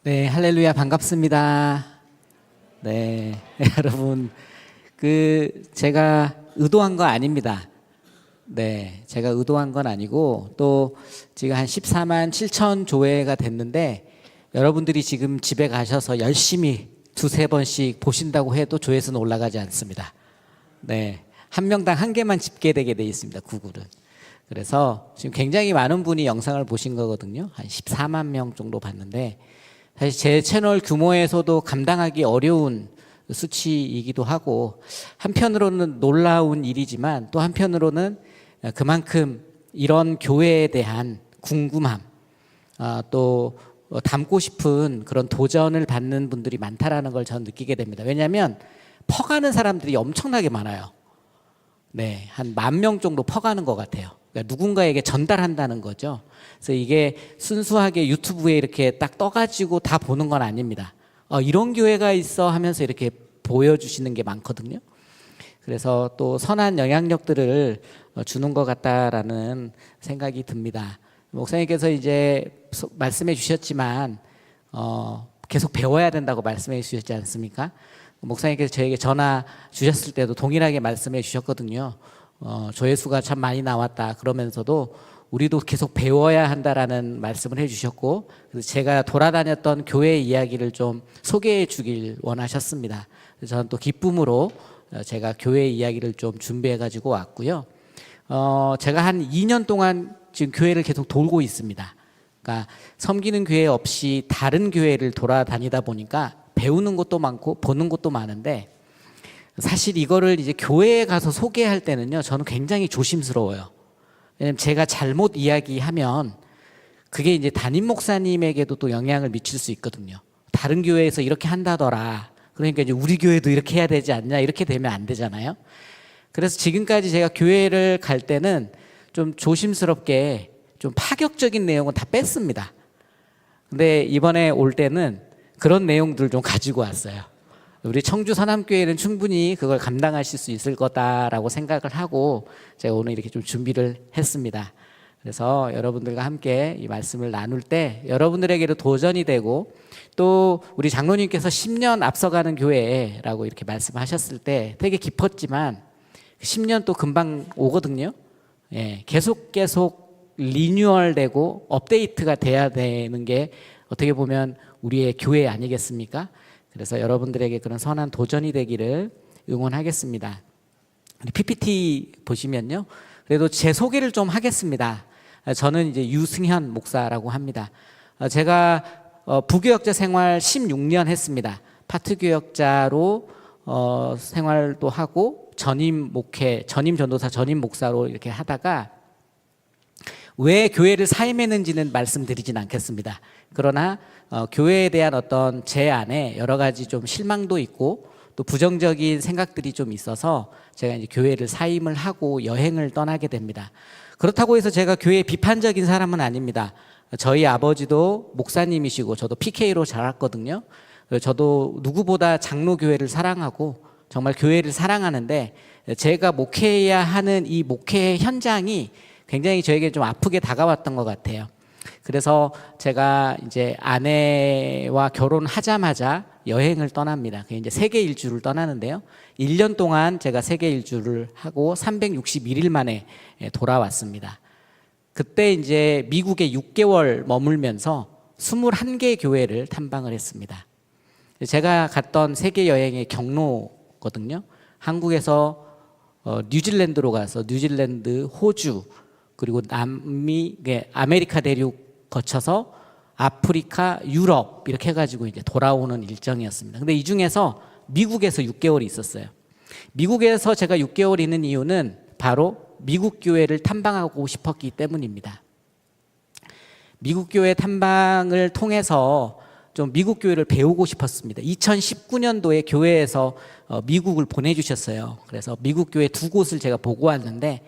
네, 할렐루야 반갑습니다. 네, 여러분 제가 의도한 거 아닙니다. 네, 제가 의도한 건 아니고 또 지금 한 14만 7천 조회가 됐는데 여러분들이 지금 집에 가셔서 열심히 두세 번씩 보신다고 해도 조회수는 올라가지 않습니다. 네, 한 명당 한 개만 집계되게 돼 있습니다. 구글은. 그래서 지금 굉장히 많은 분이 영상을 보신 거거든요. 한 14만 명 정도 봤는데 사실 제 채널 규모에서도 감당하기 어려운 수치이기도 하고 한편으로는 놀라운 일이지만 또 한편으로는 그만큼 이런 교회에 대한 궁금함 또 닮고 싶은 그런 도전을 받는 분들이 많다라는 걸 저는 느끼게 됩니다. 왜냐하면 퍼가는 사람들이 엄청나게 많아요. 네, 한 10,000명 정도 퍼가는 것 같아요. 그러니까 누군가에게 전달한다는 거죠. 그래서 이게 순수하게 유튜브에 이렇게 딱 떠가지고 다 보는 건 아닙니다. 이런 교회가 있어 하면서 이렇게 보여주시는 게 많거든요. 그래서 또 선한 영향력들을 주는 것 같다라는 생각이 듭니다. 목사님께서 이제 말씀해 주셨지만 계속 배워야 된다고 말씀해 주셨지 않습니까? 목사님께서 저에게 전화 주셨을 때도 동일하게 말씀해 주셨거든요. 조회수가 참 많이 나왔다 그러면서도 우리도 계속 배워야 한다라는 말씀을 해주셨고, 그래서 제가 돌아다녔던 교회 이야기를 좀 소개해 주길 원하셨습니다. 그래서 저는 또 기쁨으로 제가 교회 이야기를 좀 준비해 가지고 왔고요. 제가 한 2년 동안 지금 교회를 계속 돌고 있습니다. 그러니까 섬기는 교회 없이 다른 교회를 돌아다니다 보니까 배우는 것도 많고 보는 것도 많은데, 사실 이거를 이제 교회에 가서 소개할 때는요, 저는 굉장히 조심스러워요. 왜냐면 제가 잘못 이야기하면 그게 이제 담임 목사님에게도 또 영향을 미칠 수 있거든요. 다른 교회에서 이렇게 한다더라. 그러니까 이제 우리 교회도 이렇게 해야 되지 않냐, 이렇게 되면 안 되잖아요. 그래서 지금까지 제가 교회를 갈 때는 좀 조심스럽게 좀 파격적인 내용은 다 뺐습니다. 근데 이번에 올 때는 그런 내용들을 좀 가지고 왔어요. 우리 청주 서남교회는 충분히 그걸 감당하실 수 있을 거다라고 생각을 하고 제가 오늘 이렇게 좀 준비를 했습니다. 그래서 여러분들과 함께 이 말씀을 나눌 때 여러분들에게도 도전이 되고, 또 우리 장로님께서 10년 앞서가는 교회라고 이렇게 말씀하셨을 때 되게 기뻤지만 10년 또 금방 오거든요. 예, 계속 리뉴얼되고 업데이트가 돼야 되는 게 어떻게 보면 우리의 교회 아니겠습니까? 그래서 여러분들에게 그런 선한 도전이 되기를 응원하겠습니다. PPT 보시면요, 그래도 제 소개를 좀 하겠습니다. 저는 이제 유승현 목사라고 합니다. 제가 부교역자 생활 16년 했습니다. 파트교역자로 생활도 하고 전임 전도사 전임 목사로 이렇게 하다가 왜 교회를 사임했는지는 말씀드리진 않겠습니다. 그러나 교회에 대한 어떤 제 안에 여러 가지 좀 실망도 있고 또 부정적인 생각들이 좀 있어서 제가 이제 교회를 사임을 하고 여행을 떠나게 됩니다. 그렇다고 해서 제가 교회에 비판적인 사람은 아닙니다. 저희 아버지도 목사님이시고 저도 PK로 자랐거든요. 저도 누구보다 장로교회를 사랑하고 정말 교회를 사랑하는데, 제가 목회해야 하는 이 목회 현장이 굉장히 저에게 좀 아프게 다가왔던 것 같아요. 그래서 제가 이제 아내와 결혼하자마자 여행을 떠납니다. 그게 이제 세계 일주를 떠나는데요. 1년 동안 제가 세계 일주를 하고 361일 만에 돌아왔습니다. 그때 이제 미국에 6개월 머물면서 21개 교회를 탐방을 했습니다. 제가 갔던 세계 여행의 경로거든요. 한국에서 뉴질랜드로 가서 뉴질랜드, 호주, 그리고 남미, 아메리카 대륙 거쳐서 아프리카, 유럽 이렇게 해가지고 이제 돌아오는 일정이었습니다. 근데 이 중에서 미국에서 6개월이 있었어요. 미국에서 제가 6개월 있는 이유는 바로 미국 교회를 탐방하고 싶었기 때문입니다. 미국 교회 탐방을 통해서 좀 미국 교회를 배우고 싶었습니다. 2019년도에 교회에서 미국을 보내주셨어요. 그래서 미국 교회 2곳을 제가 보고 왔는데,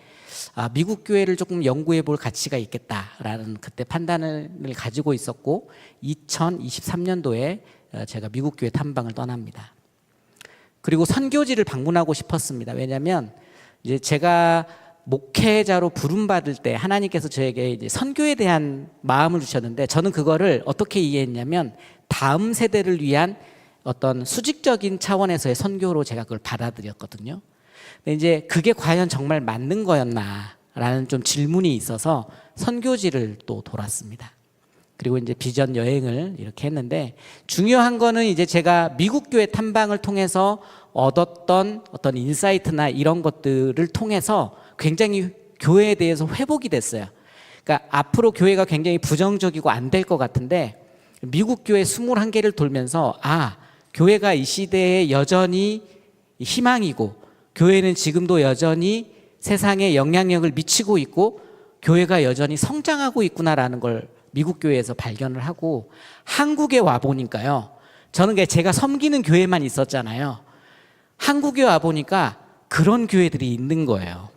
미국 교회를 조금 연구해 볼 가치가 있겠다라는 그때 판단을 가지고 있었고, 2023년도에 제가 미국 교회 탐방을 떠납니다. 그리고 선교지를 방문하고 싶었습니다. 왜냐하면 이제 제가 목회자로 부름받을 때 하나님께서 저에게 이제 선교에 대한 마음을 주셨는데, 저는 그거를 어떻게 이해했냐면 다음 세대를 위한 어떤 수직적인 차원에서의 선교로 제가 그걸 받아들였거든요. 근데 이제 그게 과연 정말 맞는 거였나라는 좀 질문이 있어서 선교지를 또 돌았습니다. 그리고 이제 비전 여행을 이렇게 했는데, 중요한 거는 이제 제가 미국 교회 탐방을 통해서 얻었던 어떤 인사이트나 이런 것들을 통해서 굉장히 교회에 대해서 회복이 됐어요. 그러니까 앞으로 교회가 굉장히 부정적이고 안 될 것 같은데, 미국 교회 21개를 돌면서 교회가 이 시대에 여전히 희망이고, 교회는 지금도 여전히 세상에 영향력을 미치고 있고, 교회가 여전히 성장하고 있구나라는 걸 미국 교회에서 발견을 하고, 한국에 와 보니까요, 저는 제가 섬기는 교회만 있었잖아요. 한국에 와 보니까 그런 교회들이 있는 거예요.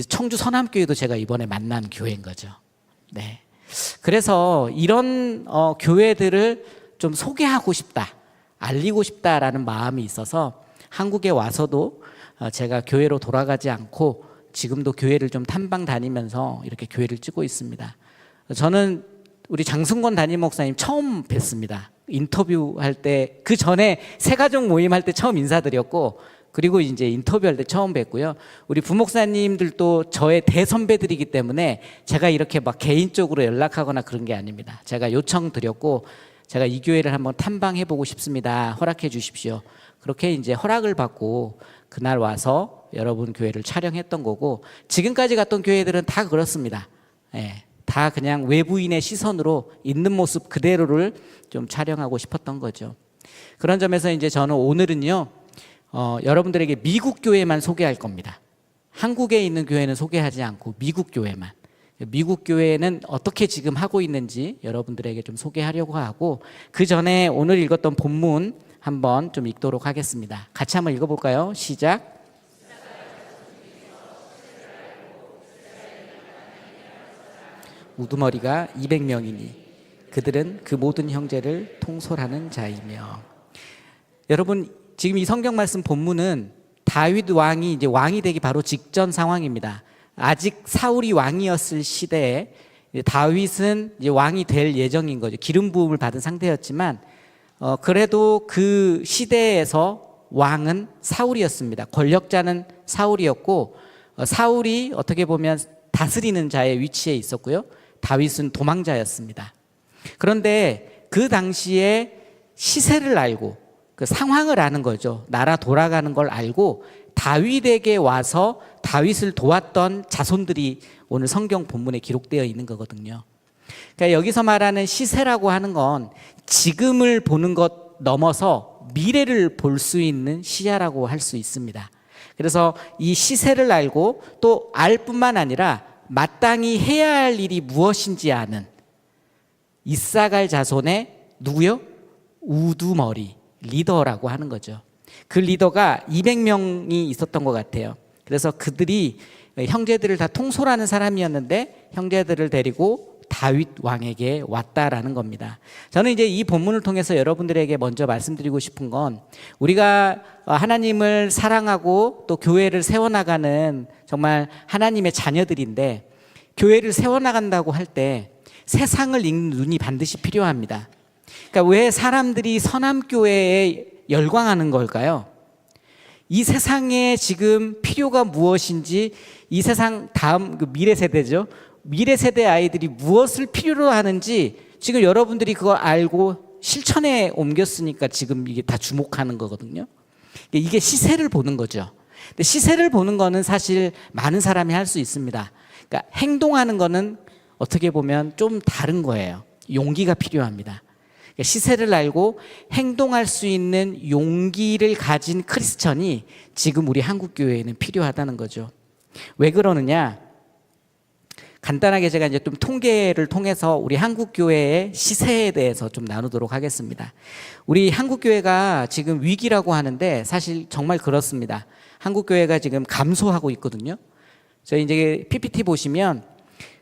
청주 서남교회도 제가 이번에 만난 교회인 거죠. 네. 그래서 이런 교회들을 좀 소개하고 싶다, 알리고 싶다라는 마음이 있어서 한국에 와서도 제가 교회로 돌아가지 않고 지금도 교회를 좀 탐방 다니면서 이렇게 교회를 찍고 있습니다. 저는 우리 장승권 담임 목사님 처음 뵀습니다. 인터뷰할 때, 그 전에 새가족 모임 할 때 처음 인사드렸고, 그리고 이제 인터뷰할 때 처음 뵀고요. 우리 부목사님들도 저의 대선배들이기 때문에 제가 이렇게 막 개인적으로 연락하거나 그런 게 아닙니다. 제가 요청드렸고, 제가 이 교회를 한번 탐방해보고 싶습니다, 허락해 주십시오. 그렇게 이제 허락을 받고 그날 와서 여러분 교회를 촬영했던 거고, 지금까지 갔던 교회들은 다 그렇습니다. 다 그냥 외부인의 시선으로 있는 모습 그대로를 좀 촬영하고 싶었던 거죠. 그런 점에서 이제 저는 오늘은요, 여러분들에게 미국 교회만 소개할 겁니다. 한국에 있는 교회는 소개하지 않고 미국 교회만. 미국 교회는 어떻게 지금 하고 있는지 여러분들에게 좀 소개하려고 하고, 그 전에 오늘 읽었던 본문 한번 좀 읽도록 하겠습니다. 같이 한번 읽어볼까요? 시작. 우두머리가 200명이니 그들은 그 모든 형제를 통솔하는 자이며. 여러분, 지금 이 성경 말씀 본문은 다윗 왕이 이제 왕이 되기 바로 직전 상황입니다. 아직 사울이 왕이었을 시대에 다윗은 이제 왕이 될 예정인 거죠. 기름 부음을 받은 상태였지만 그래도 그 시대에서 왕은 사울이었습니다. 권력자는 사울이었고, 사울이 어떻게 보면 다스리는 자의 위치에 있었고요, 다윗은 도망자였습니다. 그런데 그 당시에 시세를 알고 그 상황을 아는 거죠. 나라 돌아가는 걸 알고 다윗에게 와서 다윗을 도왔던 자손들이 오늘 성경 본문에 기록되어 있는 거거든요. 그러니까 여기서 말하는 시세라고 하는 건 지금을 보는 것 넘어서 미래를 볼 수 있는 시야라고 할 수 있습니다. 그래서 이 시세를 알고 또 알 뿐만 아니라 마땅히 해야 할 일이 무엇인지 아는 이사갈 자손의 누구요? 우두머리 리더라고 하는 거죠. 그 리더가 200명이 있었던 것 같아요. 그래서 그들이 형제들을 다 통솔하는 사람이었는데 형제들을 데리고 다윗 왕에게 왔다라는 겁니다. 저는 이제 이 본문을 통해서 여러분들에게 먼저 말씀드리고 싶은 건, 우리가 하나님을 사랑하고 또 교회를 세워나가는 정말 하나님의 자녀들인데, 교회를 세워나간다고 할 때 세상을 읽는 눈이 반드시 필요합니다. 그러니까 왜 사람들이 서남교회에 열광하는 걸까요? 이 세상에 지금 필요가 무엇인지, 이 세상 다음 미래 세대죠. 미래 세대 아이들이 무엇을 필요로 하는지 지금 여러분들이 그걸 알고 실천에 옮겼으니까 지금 이게 다 주목하는 거거든요. 이게 시세를 보는 거죠. 근데 시세를 보는 거는 사실 많은 사람이 할 수 있습니다. 그러니까 행동하는 거는 어떻게 보면 좀 다른 거예요. 용기가 필요합니다. 그러니까 시세를 알고 행동할 수 있는 용기를 가진 크리스천이 지금 우리 한국 교회에는 필요하다는 거죠. 왜 그러느냐? 간단하게 제가 이제 좀 통계를 통해서 우리 한국 교회의 시세에 대해서 좀 나누도록 하겠습니다. 우리 한국 교회가 지금 위기라고 하는데 사실 정말 그렇습니다. 한국 교회가 지금 감소하고 있거든요. 저희 이제 PPT 보시면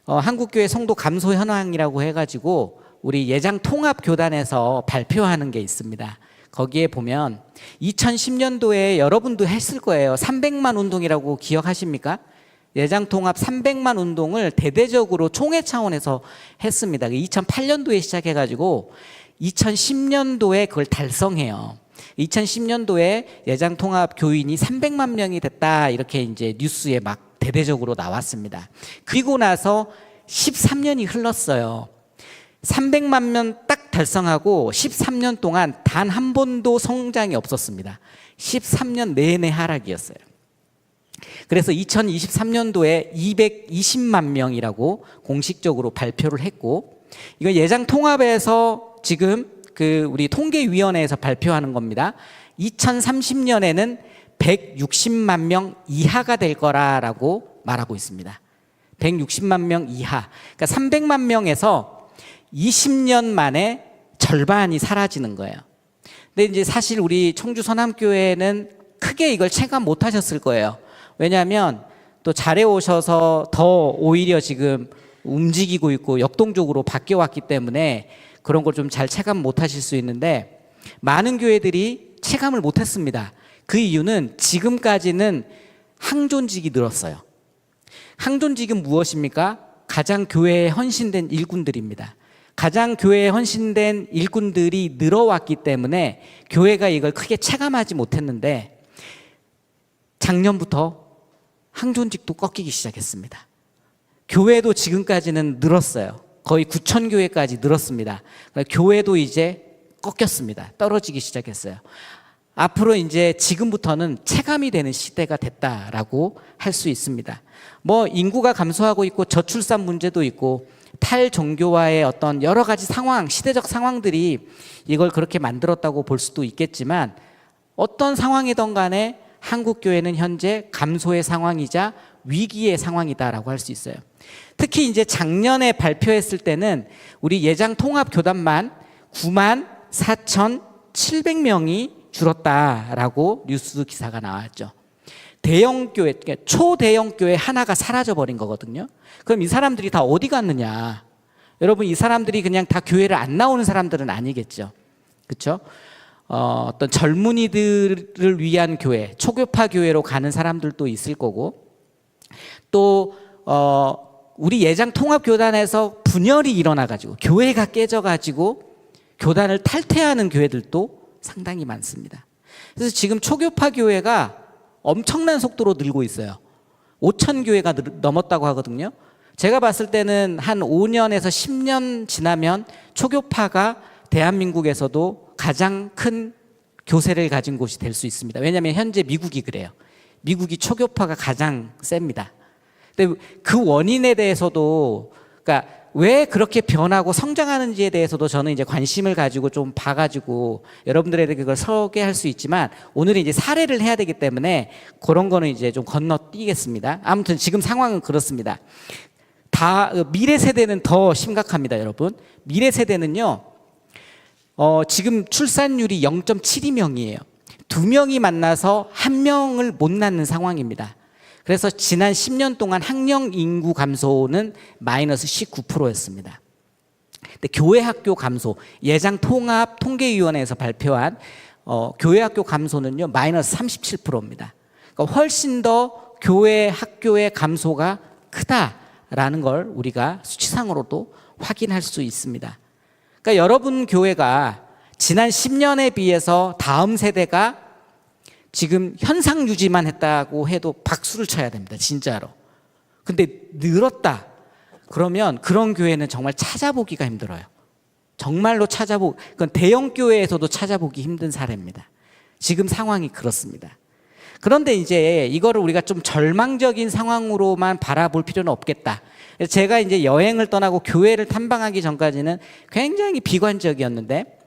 한국 교회 성도 감소 현황이라고 해가지고 우리 예장 통합 교단에서 발표하는 게 있습니다. 거기에 보면 2010년도에 여러분도 했을 거예요. 300만 운동이라고 기억하십니까? 예장통합 300만 운동을 대대적으로 총회 차원에서 했습니다. 2008년도에 시작해가지고 2010년도에 그걸 달성해요. 2010년도에 예장 통합 교인이 300만 명이 됐다, 이렇게 이제 뉴스에 막 대대적으로 나왔습니다. 그리고 나서 13년이 흘렀어요. 300만 명 딱 달성하고 13년 동안 단 한 번도 성장이 없었습니다. 13년 내내 하락이었어요. 그래서 2023년도에 220만 명이라고 공식적으로 발표를 했고, 이거 예장 통합에서 지금 우리 통계위원회에서 발표하는 겁니다. 2030년에는 160만 명 이하가 될 거라고 말하고 있습니다. 160만 명 이하. 그러니까 300만 명에서 20년 만에 절반이 사라지는 거예요. 근데 이제 사실 우리 청주 선함교회는 크게 이걸 체감 못 하셨을 거예요. 왜냐하면 또 잘해 오셔서 더 오히려 지금 움직이고 있고 역동적으로 바뀌어 왔기 때문에 그런 걸 좀 잘 체감 못 하실 수 있는데, 많은 교회들이 체감을 못 했습니다. 그 이유는 지금까지는 항존직이 늘었어요. 항존직은 무엇입니까? 가장 교회에 헌신된 일꾼들입니다. 가장 교회에 헌신된 일꾼들이 늘어왔기 때문에 교회가 이걸 크게 체감하지 못했는데, 작년부터 항존직도 꺾이기 시작했습니다. 교회도 지금까지는 늘었어요. 거의 9천 교회까지 늘었습니다. 교회도 이제 꺾였습니다. 떨어지기 시작했어요. 앞으로 이제 지금부터는 체감이 되는 시대가 됐다라고 할 수 있습니다. 뭐 인구가 감소하고 있고 저출산 문제도 있고 탈종교화의 어떤 여러 가지 상황, 시대적 상황들이 이걸 그렇게 만들었다고 볼 수도 있겠지만, 어떤 상황이든 간에 한국교회는 현재 감소의 상황이자 위기의 상황이다라고 할 수 있어요. 특히 이제 작년에 발표했을 때는 우리 예장 통합 교단만 94,700명이 줄었다라고 뉴스 기사가 나왔죠. 대형 교회, 그러니까 초대형 교회 하나가 사라져 버린 거거든요. 그럼 이 사람들이 다 어디 갔느냐? 여러분, 이 사람들이 그냥 다 교회를 안 나오는 사람들은 아니겠죠. 그렇죠? 어떤 젊은이들을 위한 교회, 초교파 교회로 가는 사람들도 있을 거고, 또 우리 예장 통합 교단에서 분열이 일어나가지고 교회가 깨져가지고 교단을 탈퇴하는 교회들도 상당히 많습니다. 그래서 지금 초교파 교회가 엄청난 속도로 늘고 있어요. 5천 교회가 넘었다고 하거든요. 제가 봤을 때는 한 5년에서 10년 지나면 초교파가 대한민국에서도 가장 큰 교세를 가진 곳이 될 수 있습니다. 왜냐하면 현재 미국이 그래요. 미국이 초교파가 가장 셉니다. 근데 그 원인에 대해서도, 그러니까 왜 그렇게 변하고 성장하는지에 대해서도 저는 이제 관심을 가지고 좀 봐가지고 여러분들에게 그걸 소개할 수 있지만, 오늘은 이제 사례를 해야 되기 때문에 그런 거는 이제 좀 건너뛰겠습니다. 아무튼 지금 상황은 그렇습니다. 미래 세대는 더 심각합니다, 여러분. 미래 세대는요, 지금 출산율이 0.72명이에요. 2명이 만나서 1명을 못 낳는 상황입니다. 그래서 지난 10년 동안 학령 인구 감소는 마이너스 19%였습니다. 근데 교회 학교 감소, 예장 통합 통계위원회에서 발표한 교회 학교 감소는요, 마이너스 37%입니다. 그러니까 훨씬 더 교회 학교의 감소가 크다라는 걸 우리가 수치상으로도 확인할 수 있습니다. 그러니까 여러분 교회가 지난 10년에 비해서 다음 세대가 지금 현상 유지만 했다고 해도 박수를 쳐야 됩니다. 진짜로. 근데 늘었다 그러면 그런 교회는 정말 찾아보기가 힘들어요. 정말로 그건 대형 교회에서도 찾아보기 힘든 사례입니다. 지금 상황이 그렇습니다. 그런데 이제 이거를 우리가 좀 절망적인 상황으로만 바라볼 필요는 없겠다. 제가 이제 여행을 떠나고 교회를 탐방하기 전까지는 굉장히 비관적이었는데,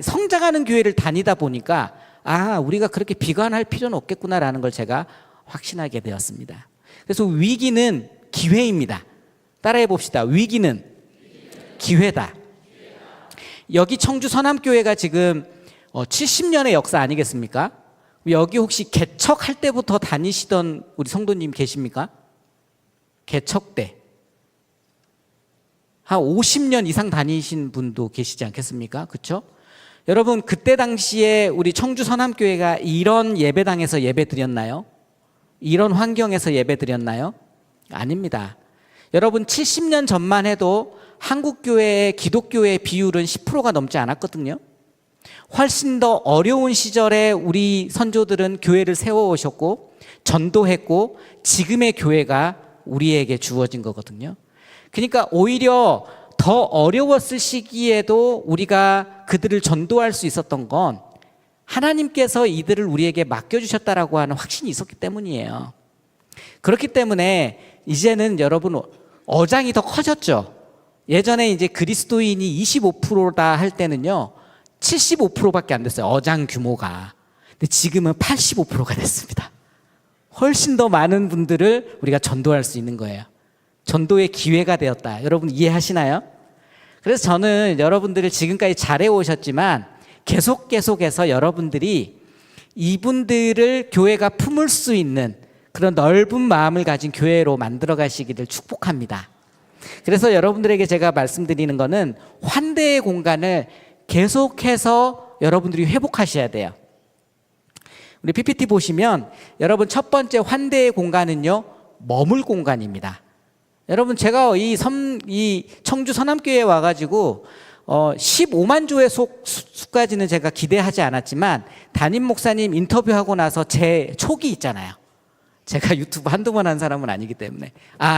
성장하는 교회를 다니다 보니까 우리가 그렇게 비관할 필요는 없겠구나라는 걸 제가 확신하게 되었습니다. 그래서 위기는 기회입니다. 따라해 봅시다. 위기는 기회다. 여기 청주 선함교회가 지금 70년의 역사 아니겠습니까? 여기 혹시 개척할 때부터 다니시던 우리 성도님 계십니까? 개척 때 한 50년 이상 다니신 분도 계시지 않겠습니까? 그렇죠? 여러분, 그때 당시에 우리 청주 선함교회가 이런 예배당에서 예배 드렸나요? 이런 환경에서 예배 드렸나요? 아닙니다. 여러분, 70년 전만 해도 한국 교회의 기독교의 비율은 10%가 넘지 않았거든요. 훨씬 더 어려운 시절에 우리 선조들은 교회를 세워오셨고 전도했고 지금의 교회가 우리에게 주어진 거거든요. 그러니까 오히려 더 어려웠을 시기에도 우리가 그들을 전도할 수 있었던 건 하나님께서 이들을 우리에게 맡겨주셨다라고 하는 확신이 있었기 때문이에요. 그렇기 때문에 이제는 여러분 어장이 더 커졌죠. 예전에 이제 그리스도인이 25%다 할 때는요 75%밖에 안 됐어요. 어장 규모가. 근데 지금은 85%가 됐습니다. 훨씬 더 많은 분들을 우리가 전도할 수 있는 거예요. 전도의 기회가 되었다. 여러분 이해하시나요? 그래서 저는 여러분들을 지금까지 잘해 오셨지만 계속해서 여러분들이 이분들을 교회가 품을 수 있는 그런 넓은 마음을 가진 교회로 만들어 가시기를 축복합니다. 그래서 여러분들에게 제가 말씀드리는 거는 환대의 공간을 계속해서 여러분들이 회복하셔야 돼요. 우리 PPT 보시면 여러분 첫 번째 환대의 공간은요 머물 공간입니다. 여러분 제가 이 청주 서남교회에 와가지고 15만 조의 수까지는 제가 기대하지 않았지만 담임 목사님 인터뷰하고 나서 제 촉이 있잖아요. 제가 유튜브 한두 번 한 사람은 아니기 때문에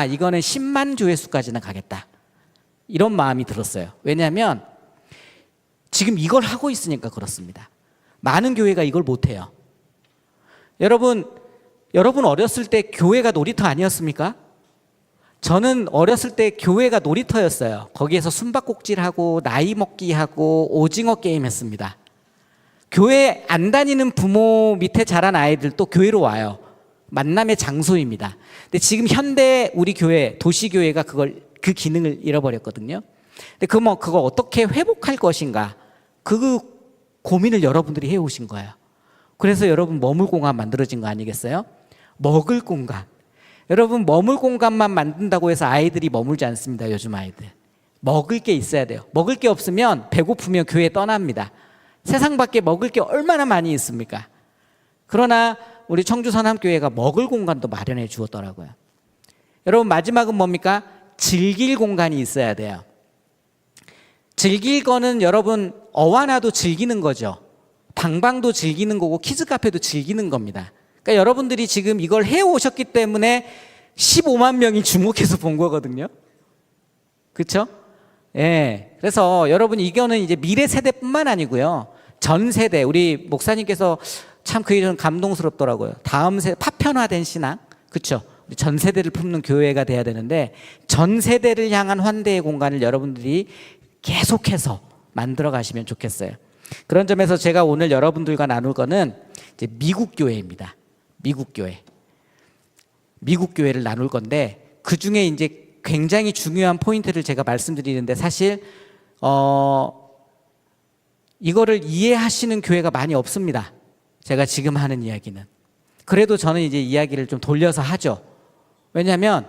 이거는 10만 조의 수까지는 가겠다 이런 마음이 들었어요. 왜냐하면 지금 이걸 하고 있으니까 그렇습니다. 많은 교회가 이걸 못해요. 여러분 어렸을 때 교회가 놀이터 아니었습니까? 저는 어렸을 때 교회가 놀이터였어요. 거기에서 숨바꼭질하고 나이 먹기하고 오징어 게임 했습니다. 교회 안 다니는 부모 밑에 자란 아이들도 교회로 와요. 만남의 장소입니다. 근데 지금 현대 우리 교회, 도시교회가 그 기능을 잃어버렸거든요. 근데 그거 어떻게 회복할 것인가? 그 고민을 여러분들이 해오신 거예요. 그래서 여러분 머물 공간 만들어진 거 아니겠어요? 먹을 공간. 여러분 머물 공간만 만든다고 해서 아이들이 머물지 않습니다. 요즘 아이들 먹을 게 있어야 돼요. 먹을 게 없으면 배고프면 교회 떠납니다. 세상 밖에 먹을 게 얼마나 많이 있습니까? 그러나 우리 청주 서남교회가 먹을 공간도 마련해 주었더라고요. 여러분 마지막은 뭡니까? 즐길 공간이 있어야 돼요. 즐길 거는 여러분 어와나도 즐기는 거죠. 방방도 즐기는 거고 키즈카페도 즐기는 겁니다. 그러니까 여러분들이 지금 이걸 해오셨기 때문에 15만 명이 주목해서 본 거거든요. 그렇죠? 예. 그래서 여러분 이거는 이제 미래 세대뿐만 아니고요. 전 세대 우리 목사님께서 참 그게 좀 감동스럽더라고요. 다음 세대 파편화된 신앙, 그렇죠? 전 세대를 품는 교회가 돼야 되는데 전 세대를 향한 환대의 공간을 여러분들이 계속해서 만들어 가시면 좋겠어요. 그런 점에서 제가 오늘 여러분들과 나눌 거는 이제 미국 교회입니다. 미국 교회를 나눌 건데 그 중에 이제 굉장히 중요한 포인트를 제가 말씀드리는데 사실 이거를 이해하시는 교회가 많이 없습니다. 제가 지금 하는 이야기는. 그래도 저는 이제 이야기를 좀 돌려서 하죠. 왜냐하면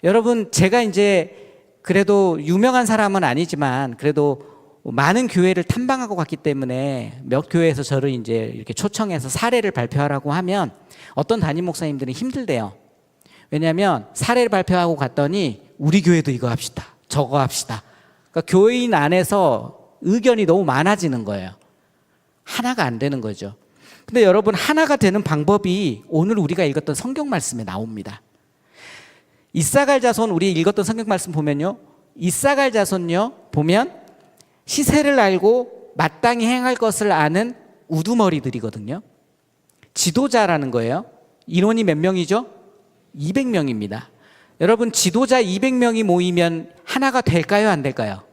여러분 제가 이제 그래도 유명한 사람은 아니지만 그래도 많은 교회를 탐방하고 갔기 때문에 몇 교회에서 저를 이제 이렇게 초청해서 사례를 발표하라고 하면 어떤 담임 목사님들은 힘들대요. 왜냐하면 사례를 발표하고 갔더니 우리 교회도 이거 합시다, 저거 합시다. 그러니까 교인 안에서 의견이 너무 많아지는 거예요. 하나가 안 되는 거죠. 근데 여러분 하나가 되는 방법이 오늘 우리가 읽었던 성경 말씀에 나옵니다. 이사갈 자손 우리 읽었던 성경 말씀 보면요. 이사갈 자손요 보면 시세를 알고 마땅히 행할 것을 아는 우두머리들이거든요. 지도자라는 거예요. 인원이 몇 명이죠? 200명입니다. 여러분 지도자 200명이 모이면 하나가 될까요? 안 될까요?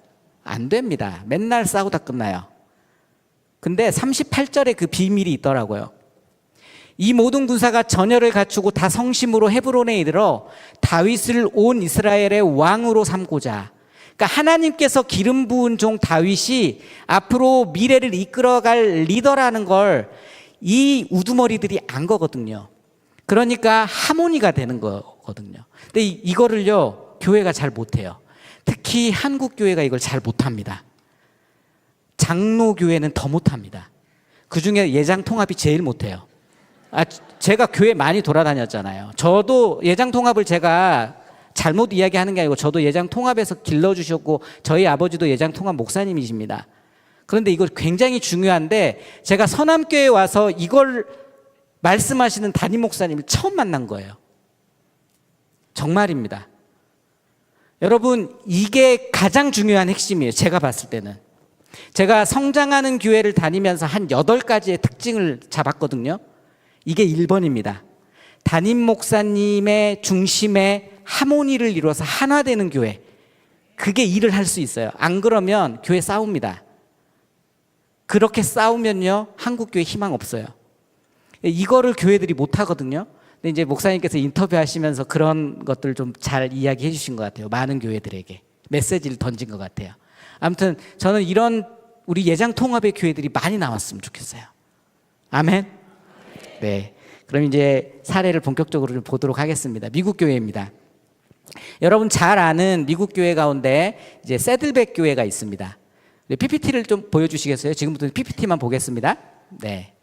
안 됩니다. 맨날 싸우다 끝나요. 근데 38절에 그 비밀이 있더라고요. 이 모든 군사가 전열을 갖추고 다 성심으로 헤브론에 이르러 다윗을 온 이스라엘의 왕으로 삼고자. 그러니까 하나님께서 기름 부은 종 다윗이 앞으로 미래를 이끌어갈 리더라는 걸 이 우두머리들이 안 거거든요. 그러니까 하모니가 되는 거거든요. 근데 이거를요 교회가 잘 못해요. 특히 한국 교회가 이걸 잘 못합니다. 장로교회는 더 못합니다. 그중에 예장통합이 제일 못해요. 제가 교회 많이 돌아다녔잖아요. 저도 예장통합을 제가 잘못 이야기하는 게 아니고 저도 예장 통합에서 길러주셨고 저희 아버지도 예장 통합 목사님이십니다. 그런데 이거 굉장히 중요한데 제가 서남교회에 와서 이걸 말씀하시는 담임 목사님을 처음 만난 거예요. 정말입니다. 여러분, 이게 가장 중요한 핵심이에요. 제가 봤을 때는. 제가 성장하는 교회를 다니면서 한 8가지의 특징을 잡았거든요. 이게 1번입니다. 담임 목사님의 중심에 하모니를 이루어서 하나되는 교회. 그게 일을 할 수 있어요. 안 그러면 교회 싸웁니다. 그렇게 싸우면요, 한국교회 희망 없어요. 이거를 교회들이 못 하거든요. 근데 이제 목사님께서 인터뷰하시면서 그런 것들 좀 잘 이야기해 주신 것 같아요. 많은 교회들에게 메시지를 던진 것 같아요. 아무튼 저는 이런 우리 예장 통합의 교회들이 많이 나왔으면 좋겠어요. 아멘. 네. 그럼 이제 사례를 본격적으로 좀 보도록 하겠습니다. 미국 교회입니다. 여러분 잘 아는 미국 교회 가운데 이제 새들백 교회가 있습니다. PPT를 좀 보여주시겠어요? 지금부터 PPT만 보겠습니다. 네.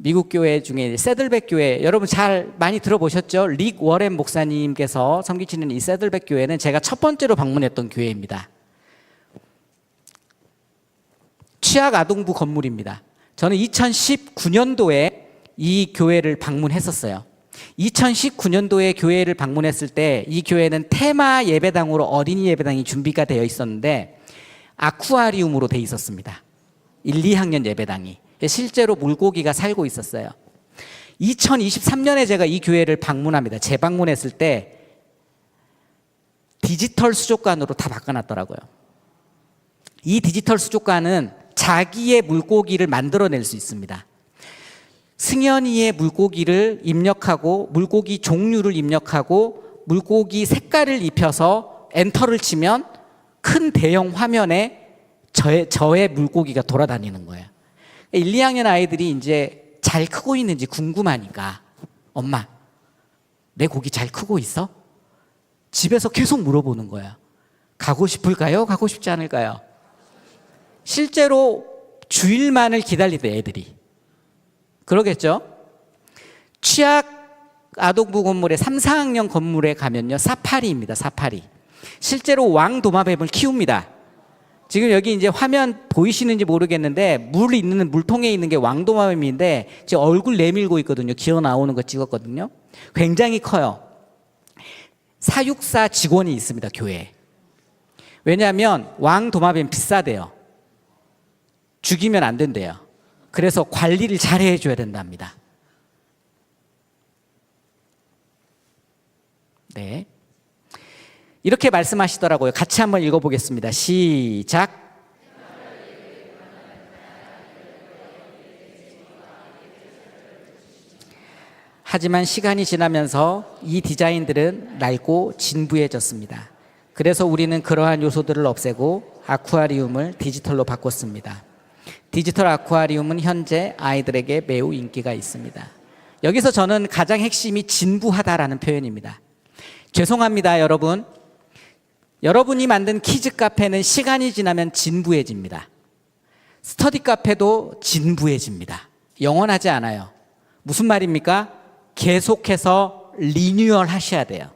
미국 교회 중에 새들백 교회, 여러분 잘 많이 들어보셨죠? 릭 워렌 목사님께서 섬기시는 이 새들백 교회는 제가 첫 번째로 방문했던 교회입니다. 취약 아동부 건물입니다. 저는 2019년도에 이 교회를 방문했었어요. 2019년도에 교회를 방문했을 때 이 교회는 테마 예배당으로 어린이 예배당이 준비가 되어 있었는데 아쿠아리움으로 되어 있었습니다. 1, 2학년 예배당이. 실제로 물고기가 살고 있었어요. 2023년에 제가 이 교회를 방문합니다. 재방문했을 때 디지털 수족관으로 다 바꿔놨더라고요. 이 디지털 수족관은 자기의 물고기를 만들어낼 수 있습니다. 승현이의 물고기를 입력하고 물고기 종류를 입력하고 물고기 색깔을 입혀서 엔터를 치면 큰 대형 화면에 저의 물고기가 돌아다니는 거예요. 1, 2학년 아이들이 이제 잘 크고 있는지 궁금하니까 엄마, 내 고기 잘 크고 있어? 집에서 계속 물어보는 거야. 가고 싶을까요? 가고 싶지 않을까요? 실제로 주일만을 기다리던 애들이. 그러겠죠? 취약 아동부 건물의 3, 4학년 건물에 가면요, 사파리입니다. 사파리. 실제로 왕도마뱀을 키웁니다. 지금 여기 이제 화면 보이시는지 모르겠는데 물통에 있는 게 왕도마뱀인데 지금 얼굴 내밀고 있거든요. 기어 나오는 거 찍었거든요. 굉장히 커요. 사육사 직원이 있습니다. 교회에. 왜냐하면 왕도마뱀 비싸대요. 죽이면 안 된대요. 그래서 관리를 잘 해줘야 된답니다. 네. 이렇게 말씀하시더라고요. 같이 한번 읽어보겠습니다. 시작. 하지만 시간이 지나면서 이 디자인들은 낡고 진부해졌습니다. 그래서 우리는 그러한 요소들을 없애고 아쿠아리움을 디지털로 바꿨습니다. 디지털 아쿠아리움은 현재 아이들에게 매우 인기가 있습니다. 여기서 저는 가장 핵심이 진부하다라는 표현입니다. 죄송합니다, 여러분. 여러분이 만든 키즈 카페는 시간이 지나면 진부해집니다. 스터디 카페도 진부해집니다. 영원하지 않아요. 무슨 말입니까? 계속해서 리뉴얼 하셔야 돼요.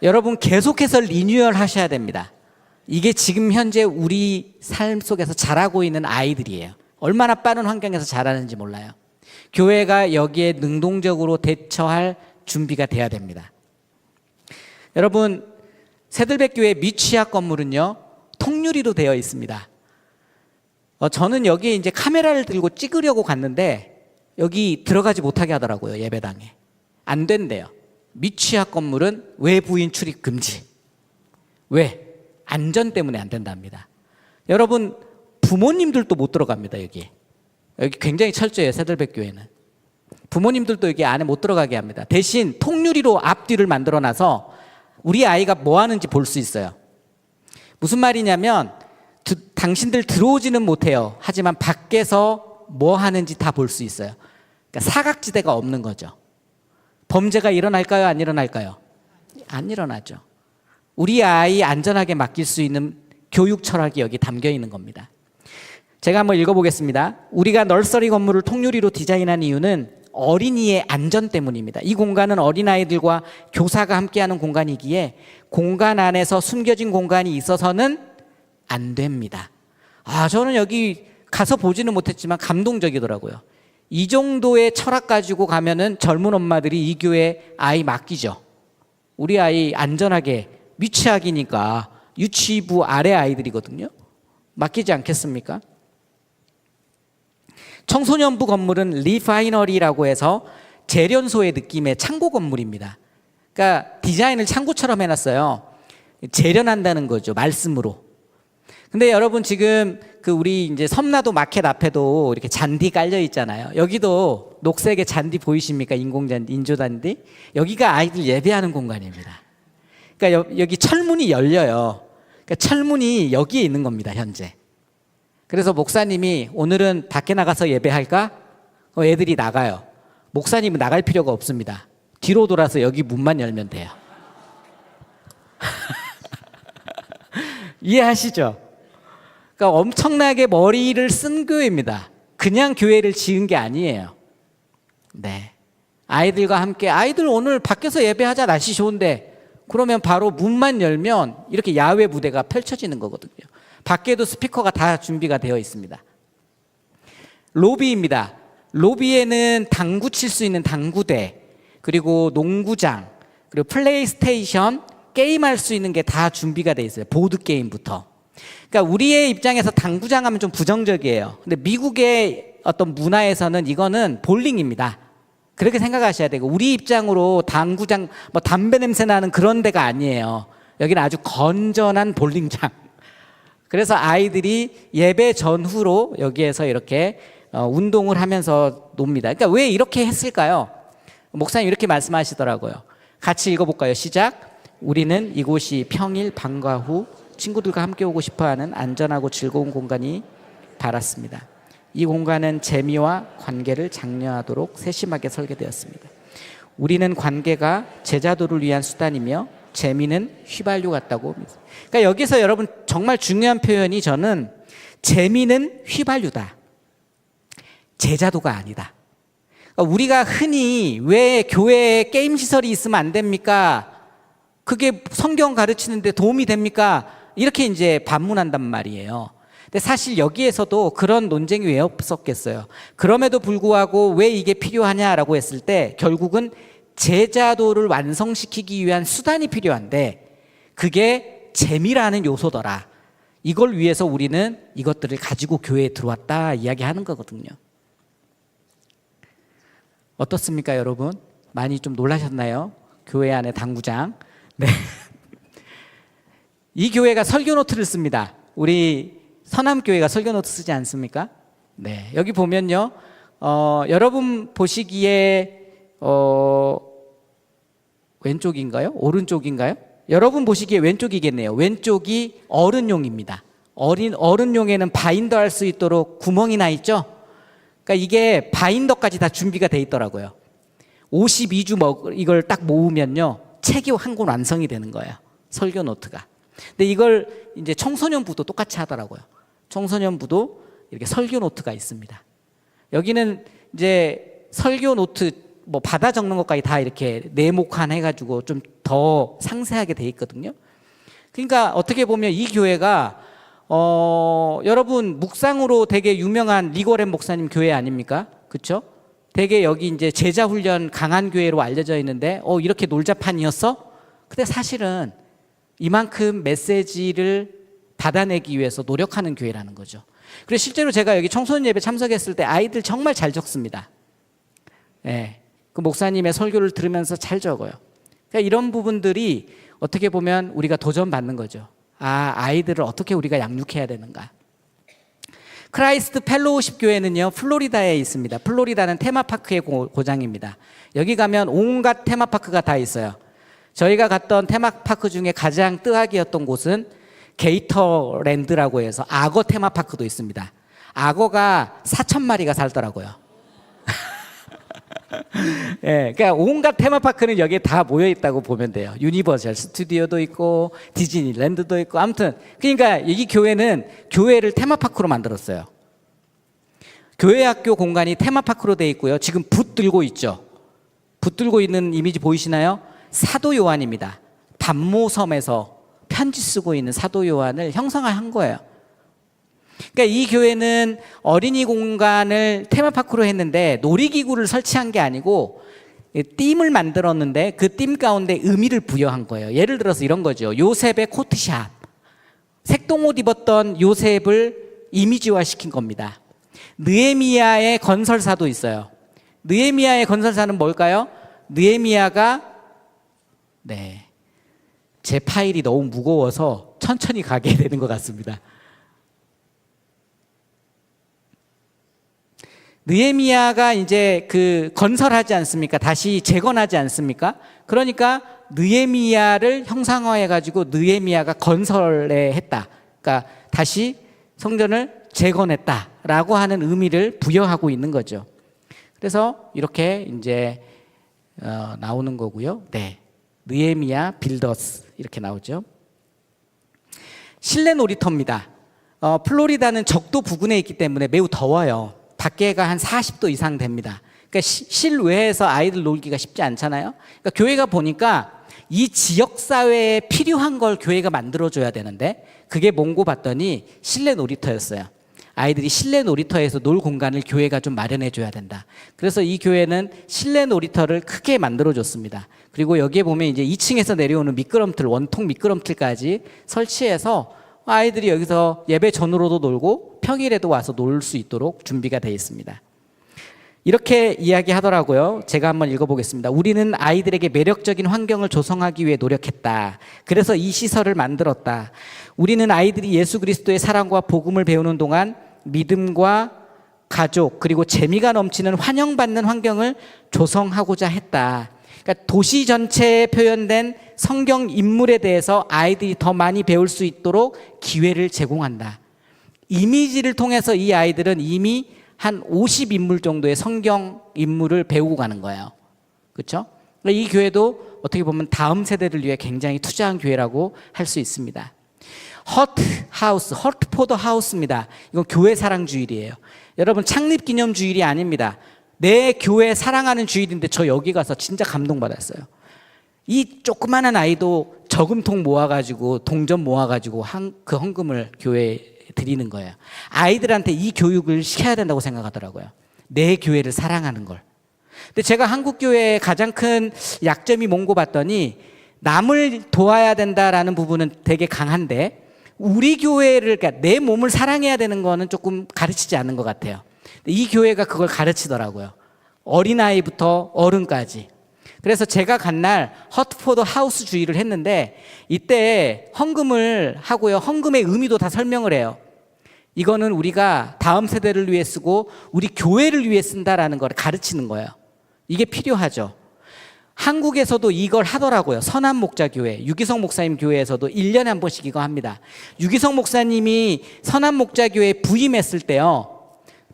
여러분 계속해서 리뉴얼 하셔야 됩니다. 이게 지금 현재 우리 삶 속에서 자라고 있는 아이들이에요. 얼마나 빠른 환경에서 자라는지 몰라요. 교회가 여기에 능동적으로 대처할 준비가 돼야 됩니다. 여러분, 새들백교회 미취학 건물은요, 통유리로 되어 있습니다. 저는 여기에 이제 카메라를 들고 찍으려고 갔는데 여기 들어가지 못하게 하더라고요. 예배당에. 안 된대요. 미취학 건물은 외부인 출입 금지. 왜? 안전 때문에 안 된답니다. 여러분, 부모님들도 못 들어갑니다. 여기 굉장히 철저해요. 새들백교회는. 부모님들도 여기 안에 못 들어가게 합니다. 대신 통유리로 앞뒤를 만들어놔서 우리 아이가 뭐 하는지 볼 수 있어요. 무슨 말이냐면 당신들 들어오지는 못해요. 하지만 밖에서 뭐 하는지 다 볼 수 있어요. 그러니까 사각지대가 없는 거죠. 범죄가 일어날까요? 안 일어날까요? 안 일어나죠. 우리 아이 안전하게 맡길 수 있는 교육 철학이 여기 담겨 있는 겁니다. 제가 한번 읽어보겠습니다. 우리가 널서리 건물을 통유리로 디자인한 이유는 어린이의 안전 때문입니다. 이 공간은 어린아이들과 교사가 함께하는 공간이기에 공간 안에서 숨겨진 공간이 있어서는 안 됩니다. 저는 여기 가서 보지는 못했지만 감동적이더라고요. 이 정도의 철학 가지고 가면은 젊은 엄마들이 이 교회 아이 맡기죠. 우리 아이 안전하게, 미취학이니까 유치부 아래 아이들이거든요. 맡기지 않겠습니까? 청소년부 건물은 리파이너리라고 해서 재련소의 느낌의 창고 건물입니다. 그러니까 디자인을 창고처럼 해놨어요. 재련한다는 거죠, 말씀으로. 근데 여러분 지금 우리 이제 섬나도 마켓 앞에도 이렇게 잔디 깔려 있잖아요. 여기도 녹색의 잔디 보이십니까? 인공잔디, 인조잔디. 여기가 아이들 예배하는 공간입니다. 그러니까 여기 철문이 열려요. 그러니까 철문이 여기에 있는 겁니다, 현재. 그래서 목사님이 오늘은 밖에 나가서 예배할까? 애들이 나가요. 목사님은 나갈 필요가 없습니다. 뒤로 돌아서 여기 문만 열면 돼요. 이해하시죠? 그러니까 엄청나게 머리를 쓴 교회입니다. 그냥 교회를 지은 게 아니에요. 네. 아이들과 함께, 아이들 오늘 밖에서 예배하자, 날씨 좋은데, 그러면 바로 문만 열면 이렇게 야외 무대가 펼쳐지는 거거든요. 밖에도 스피커가 다 준비가 되어 있습니다. 로비입니다. 로비에는 당구 칠 수 있는 당구대, 그리고 농구장, 그리고 플레이스테이션, 게임할 수 있는 게 다 준비가 되어 있어요. 보드 게임부터. 그러니까 우리의 입장에서 당구장 하면 좀 부정적이에요. 근데 미국의 어떤 문화에서는 이거는 볼링입니다. 그렇게 생각하셔야 되고, 우리 입장으로 당구장, 담배 냄새 나는 그런 데가 아니에요. 여기는 아주 건전한 볼링장. 그래서 아이들이 예배 전후로 여기에서 이렇게 운동을 하면서 놉니다. 그러니까 왜 이렇게 했을까요? 목사님 이렇게 말씀하시더라고요. 같이 읽어볼까요? 시작. 우리는 이곳이 평일 방과 후 친구들과 함께 오고 싶어하는 안전하고 즐거운 공간이 바랐습니다. 이 공간은 재미와 관계를 장려하도록 세심하게 설계되었습니다. 우리는 관계가 제자도를 위한 수단이며 재미는 휘발유 같다고 믿습니다. 그러니까 여기서 여러분 정말 중요한 표현이, 저는 재미는 휘발유다, 제자도가 아니다. 그러니까 우리가 흔히 왜 교회에 게임 시설이 있으면 안 됩니까? 그게 성경 가르치는데 도움이 됩니까? 이렇게 이제 반문한단 말이에요. 근데 사실 여기에서도 그런 논쟁이 왜 없었겠어요? 그럼에도 불구하고 왜 이게 필요하냐라고 했을 때 결국은 제자도를 완성시키기 위한 수단이 필요한데 그게 재미라는 요소더라. 이걸 위해서 우리는 이것들을 가지고 교회에 들어왔다 이야기하는 거거든요. 어떻습니까, 여러분? 많이 좀 놀라셨나요? 교회 안에 당구장. 네. 이 교회가 설교 노트를 씁니다. 우리 서남교회가 설교 노트 쓰지 않습니까? 네. 여기 보면요. 여러분 보시기에 왼쪽인가요? 오른쪽인가요? 여러분 보시기에 왼쪽이겠네요. 왼쪽이 어른용입니다. 어른용에는 바인더 할 수 있도록 구멍이 나 있죠? 그러니까 이게 바인더까지 다 준비가 돼 있더라고요. 52주 이걸 딱 모으면요. 책이 한 권 완성이 되는 거예요. 설교 노트가. 근데 이걸 이제 청소년부도 똑같이 하더라고요. 청소년부도 이렇게 설교 노트가 있습니다. 여기는 이제 설교 노트 받아 적는 것까지 다 이렇게 네모칸 해가지고 좀 더 상세하게 돼 있거든요. 그러니까 어떻게 보면 이 교회가 여러분 묵상으로 되게 유명한 리고렌 목사님 교회 아닙니까? 그렇죠? 되게 여기 이제 제자 훈련 강한 교회로 알려져 있는데 이렇게 놀자판이었어? 근데 사실은 이만큼 메시지를 받아내기 위해서 노력하는 교회라는 거죠. 그래서 실제로 제가 여기 청소년 예배 참석했을 때 아이들 정말 잘 적습니다. 예, 그 목사님의 설교를 들으면서 잘 적어요. 그러니까 이런 부분들이 어떻게 보면 우리가 도전받는 거죠. 아이들을 어떻게 우리가 양육해야 되는가. 크라이스트 펠로우십 교회는요, 플로리다에 있습니다. 플로리다는 테마파크의 고장입니다. 여기 가면 온갖 테마파크가 다 있어요. 저희가 갔던 테마파크 중에 가장 뜨악이었던 곳은 게이터랜드라고 해서 악어 테마파크도 있습니다. 악어가 4,000마리가 살더라고요. 예, 그러니까 온갖 테마파크는 여기에 다 모여 있다고 보면 돼요. 유니버설 스튜디오도 있고 디즈니랜드도 있고, 아무튼 그러니까 이 교회는 교회를 테마파크로 만들었어요. 교회 학교 공간이 테마파크로 되어 있고요. 지금 붙들고 있죠. 붙들고 있는 이미지 보이시나요? 사도 요한입니다. 반모섬에서 편지 쓰고 있는 사도 요한을 형상화한 거예요. 그러니까 이 교회는 어린이 공간을 테마파크로 했는데 놀이기구를 설치한 게 아니고 띠을 만들었는데 그 띠 가운데 의미를 부여한 거예요. 예를 들어서 이런 거죠. 요셉의 코트샵. 색동옷 입었던 요셉을 이미지화 시킨 겁니다. 느헤미야의 건설사도 있어요. 느헤미야의 건설사는 뭘까요? 느헤미야가 제 파일이 너무 무거워서 천천히 가게 되는 것 같습니다. 느헤미야가 이제 그 건설하지 않습니까? 다시 재건하지 않습니까? 그러니까 느헤미야를 형상화해 가지고 느헤미야가 건설에 했다. 그러니까 다시 성전을 재건했다라고 하는 의미를 부여하고 있는 거죠. 그래서 이렇게 이제 나오는 거고요. 네, 느헤미야 빌더스 이렇게 나오죠. 실내 놀이터입니다. 플로리다는 적도 부근에 있기 때문에 매우 더워요. 밖에가 한 40도 이상 됩니다. 그러니까 실외에서 아이들 놀기가 쉽지 않잖아요. 그러니까 교회가 보니까 이 지역 사회에 필요한 걸 교회가 만들어줘야 되는데 그게 뭔고 봤더니 실내 놀이터였어요. 아이들이 실내 놀이터에서 놀 공간을 교회가 좀 마련해 줘야 된다. 그래서 이 교회는 실내 놀이터를 크게 만들어줬습니다. 그리고 여기에 보면 이제 2층에서 내려오는 미끄럼틀, 원통 미끄럼틀까지 설치해서 아이들이 여기서 예배 전후로도 놀고 평일에도 와서 놀 수 있도록 준비가 되어 있습니다. 이렇게 이야기하더라고요. 제가 한번 읽어보겠습니다. 우리는 아이들에게 매력적인 환경을 조성하기 위해 노력했다. 그래서 이 시설을 만들었다. 우리는 아이들이 예수 그리스도의 사랑과 복음을 배우는 동안 믿음과 가족 그리고 재미가 넘치는 환영받는 환경을 조성하고자 했다. 그러니까 도시 전체에 표현된 성경 인물에 대해서 아이들이 더 많이 배울 수 있도록 기회를 제공한다. 이미지를 통해서 이 아이들은 이미 한 50인물 정도의 성경 인물을 배우고 가는 거예요. 그렇죠? 이 교회도 어떻게 보면 다음 세대를 위해 굉장히 투자한 교회라고 할 수 있습니다. 허트포드 하우스입니다. 이건 교회 사랑 주일이에요. 여러분 창립 기념 주일이 아닙니다. 내 교회 사랑하는 주일인데 저 여기 가서 진짜 감동받았어요. 이 조그마한 아이도 저금통 모아가지고 동전 모아가지고 그 헌금을 교회에 드리는 거예요. 아이들한테 이 교육을 시켜야 된다고 생각하더라고요. 내 교회를 사랑하는 걸. 근데 제가 한국 교회의 가장 큰 약점이 뭔고 봤더니 남을 도와야 된다라는 부분은 되게 강한데 우리 교회를 그러니까 내 몸을 사랑해야 되는 거는 조금 가르치지 않는 것 같아요. 이 교회가 그걸 가르치더라고요. 어린아이부터 어른까지. 그래서 제가 간 날 허트포드 하우스 주의를 했는데 이때 헌금을 하고요. 헌금의 의미도 다 설명을 해요. 이거는 우리가 다음 세대를 위해 쓰고 우리 교회를 위해 쓴다라는 걸 가르치는 거예요. 이게 필요하죠. 한국에서도 이걸 하더라고요. 선한목자교회, 유기성 목사님 교회에서도 1년에 한 번씩 이거 합니다. 유기성 목사님이 선한목자교회에 부임했을 때요.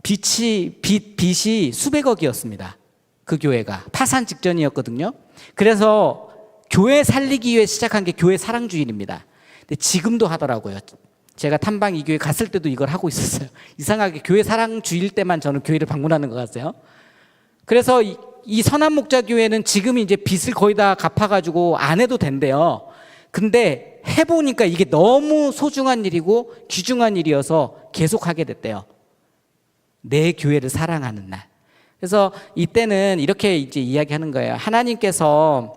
빚이 수백억이었습니다. 그 교회가 파산 직전이었거든요. 그래서 교회 살리기 위해 시작한 게 교회 사랑주일입니다. 근데 지금도 하더라고요. 제가 탐방 이 교회 갔을 때도 이걸 하고 있었어요. 이상하게 교회 사랑주일 때만 저는 교회를 방문하는 것 같아요. 그래서 이 선한목자교회는 지금 이제 빚을 거의 다 갚아가지고 안 해도 된대요. 근데 해보니까 이게 너무 소중한 일이고 귀중한 일이어서 계속 하게 됐대요. 내 교회를 사랑하는 날. 그래서 이때는 이렇게 이제 이야기하는 거예요. 하나님께서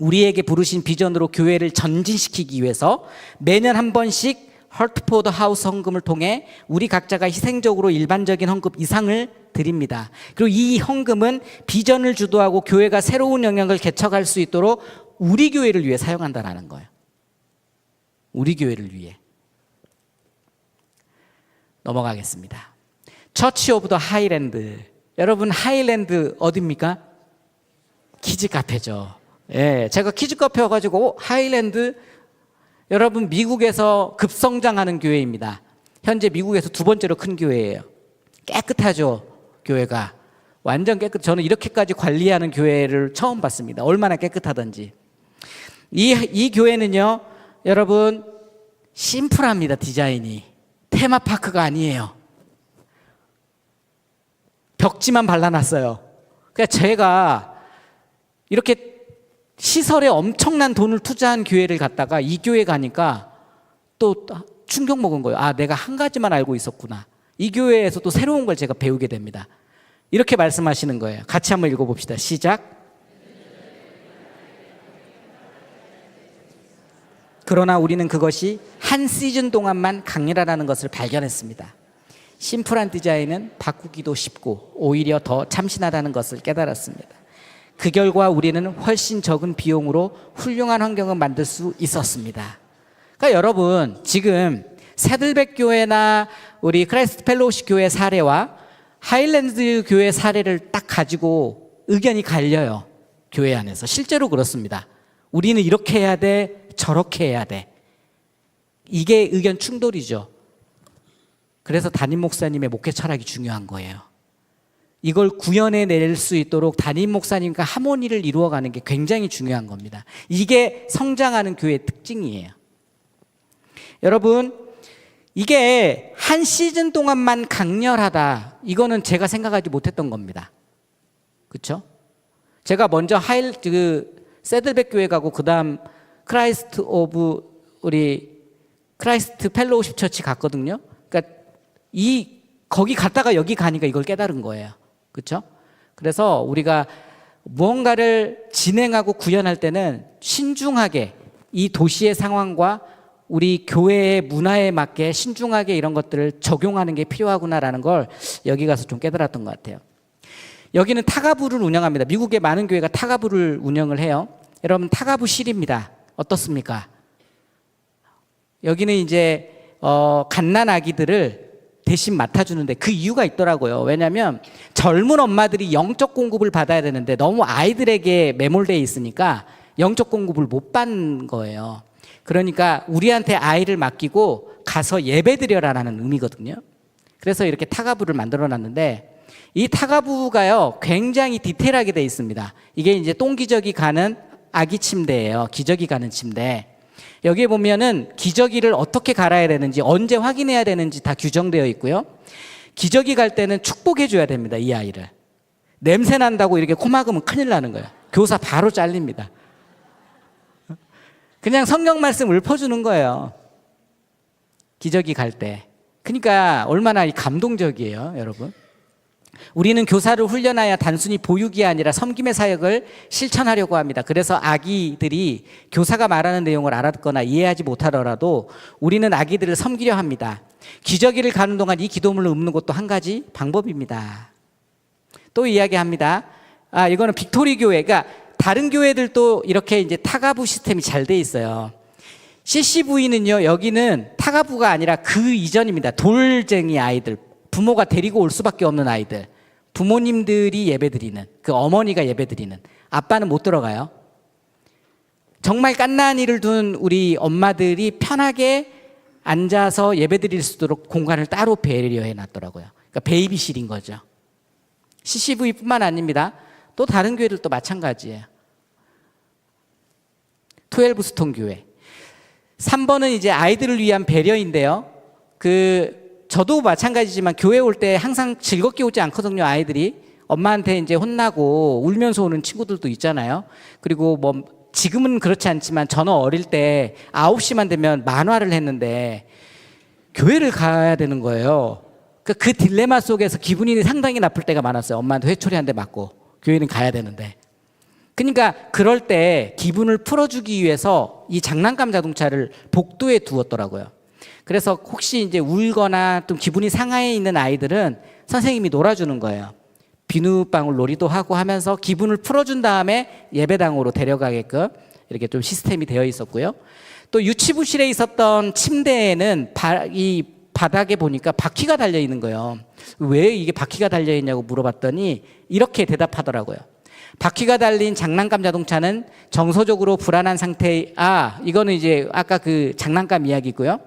우리에게 부르신 비전으로 교회를 전진시키기 위해서 매년 한 번씩 허트포드 하우스 헌금을 통해 우리 각자가 희생적으로 일반적인 헌금 이상을 드립니다. 그리고 이 헌금은 비전을 주도하고 교회가 새로운 영역을 개척할 수 있도록 우리 교회를 위해 사용한다는 거예요. 우리 교회를 위해. 넘어가겠습니다. 처치 오브 더 하이랜드. 여러분 하이랜드 어디입니까? 키즈 카페죠. 예, 제가 키즈 카페 와가지고 하이랜드 여러분 미국에서 급성장하는 교회입니다. 현재 미국에서 두 번째로 큰 교회예요. 깨끗하죠, 교회가. 완전 저는 이렇게까지 관리하는 교회를 처음 봤습니다. 얼마나 깨끗하던지. 이 교회는요, 여러분 심플합니다. 디자인이 테마파크가 아니에요. 벽지만 발라놨어요. 그러니까 제가 이렇게 시설에 엄청난 돈을 투자한 교회를 갔다가 이 교회 가니까 또 충격 먹은 거예요. 아, 내가 한 가지만 알고 있었구나. 이 교회에서 또 새로운 걸 제가 배우게 됩니다. 이렇게 말씀하시는 거예요. 같이 한번 읽어봅시다. 시작. 그러나 우리는 그것이 한 시즌 동안만 강렬하다는 것을 발견했습니다. 심플한 디자인은 바꾸기도 쉽고 오히려 더 참신하다는 것을 깨달았습니다. 그 결과 우리는 훨씬 적은 비용으로 훌륭한 환경을 만들 수 있었습니다. 그러니까 여러분, 지금 새들백 교회나 우리 크라이스트 펠로우십 교회 사례와 하일랜드 교회 사례를 딱 가지고 의견이 갈려요. 교회 안에서. 실제로 그렇습니다. 우리는 이렇게 해야 돼, 저렇게 해야 돼. 이게 의견 충돌이죠. 그래서 담임 목사님의 목회 철학이 중요한 거예요. 이걸 구현해 낼 수 있도록 담임 목사님과 하모니를 이루어가는 게 굉장히 중요한 겁니다. 이게 성장하는 교회의 특징이에요. 여러분, 이게 한 시즌 동안만 강렬하다. 이거는 제가 생각하지 못했던 겁니다. 그렇죠? 제가 먼저 새들백 교회 가고 그다음 크라이스트 펠로우십 처치 갔거든요. 그러니까 거기 갔다가 여기 가니까 이걸 깨달은 거예요. 그렇죠? 그래서 우리가 무언가를 진행하고 구현할 때는 신중하게 이 도시의 상황과 우리 교회의 문화에 맞게 신중하게 이런 것들을 적용하는 게 필요하구나라는 걸 여기 가서 좀 깨달았던 것 같아요. 여기는 타가부를 운영합니다. 미국의 많은 교회가 타가부를 운영을 해요. 여러분, 타가부실입니다. 어떻습니까? 여기는 이제 갓난 아기들을 대신 맡아주는데 그 이유가 있더라고요. 왜냐하면 젊은 엄마들이 영적 공급을 받아야 되는데 너무 아이들에게 매몰되어 있으니까 영적 공급을 못 받는 거예요. 그러니까 우리한테 아이를 맡기고 가서 예배드려라라는 의미거든요. 그래서 이렇게 타가부를 만들어놨는데 이 타가부가요 굉장히 디테일하게 되어 있습니다. 이게 이제 똥기저귀 가는 아기 침대예요. 기저귀 가는 침대. 여기에 보면은 기저귀를 어떻게 갈아야 되는지, 언제 확인해야 되는지 다 규정되어 있고요. 기저귀 갈 때는 축복해 줘야 됩니다. 이 아이를. 냄새 난다고 이렇게 코 막으면 큰일 나는 거예요. 교사 바로 잘립니다. 그냥 성경 말씀 읊어주는 거예요. 기저귀 갈 때. 그러니까 얼마나 감동적이에요, 여러분. 우리는 교사를 훈련하여 단순히 보육이 아니라 섬김의 사역을 실천하려고 합니다. 그래서 아기들이 교사가 말하는 내용을 알아듣거나 이해하지 못하더라도 우리는 아기들을 섬기려 합니다. 기저귀를 가는 동안 이 기도문을 읊는 것도 한 가지 방법입니다. 또 이야기합니다. 이거는 빅토리 교회, 그러니까 다른 교회들도 이렇게 이제 타가부 시스템이 잘 돼 있어요. CCV는요, 여기는 타가부가 아니라 그 이전입니다. 돌쟁이 아이들, 부모가 데리고 올 수밖에 없는 아이들, 부모님들이 예배드리는, 그 어머니가 예배드리는, 아빠는 못 들어가요. 정말 갓난이를 둔 우리 엄마들이 편하게 앉아서 예배드릴 수 있도록 공간을 따로 배려해 놨더라고요. 그러니까 베이비실인 거죠. CCV뿐만 아닙니다. 또 다른 교회들도 마찬가지예요. 12스톤 교회. 3번은 이제 아이들을 위한 배려인데요. 저도 마찬가지지만 교회 올 때 항상 즐겁게 오지 않거든요. 아이들이 엄마한테 이제 혼나고 울면서 오는 친구들도 있잖아요. 그리고 지금은 그렇지 않지만 저는 어릴 때 9시만 되면 만화를 했는데 교회를 가야 되는 거예요. 그 딜레마 속에서 기분이 상당히 나쁠 때가 많았어요. 엄마한테 회초리 한 대 맞고 교회는 가야 되는데. 그러니까 그럴 때 기분을 풀어주기 위해서 이 장난감 자동차를 복도에 두었더라고요. 그래서 혹시 이제 울거나 좀 기분이 상하에 있는 아이들은 선생님이 놀아주는 거예요. 비누방울 놀이도 하고 하면서 기분을 풀어준 다음에 예배당으로 데려가게끔 이렇게 좀 시스템이 되어 있었고요. 또 유치부실에 있었던 침대에는 이 바닥에 보니까 바퀴가 달려 있는 거예요. 왜 이게 바퀴가 달려 있냐고 물어봤더니 이렇게 대답하더라고요. 바퀴가 달린 장난감 자동차는 정서적으로 불안한 상태. 이거는 이제 아까 그 장난감 이야기고요.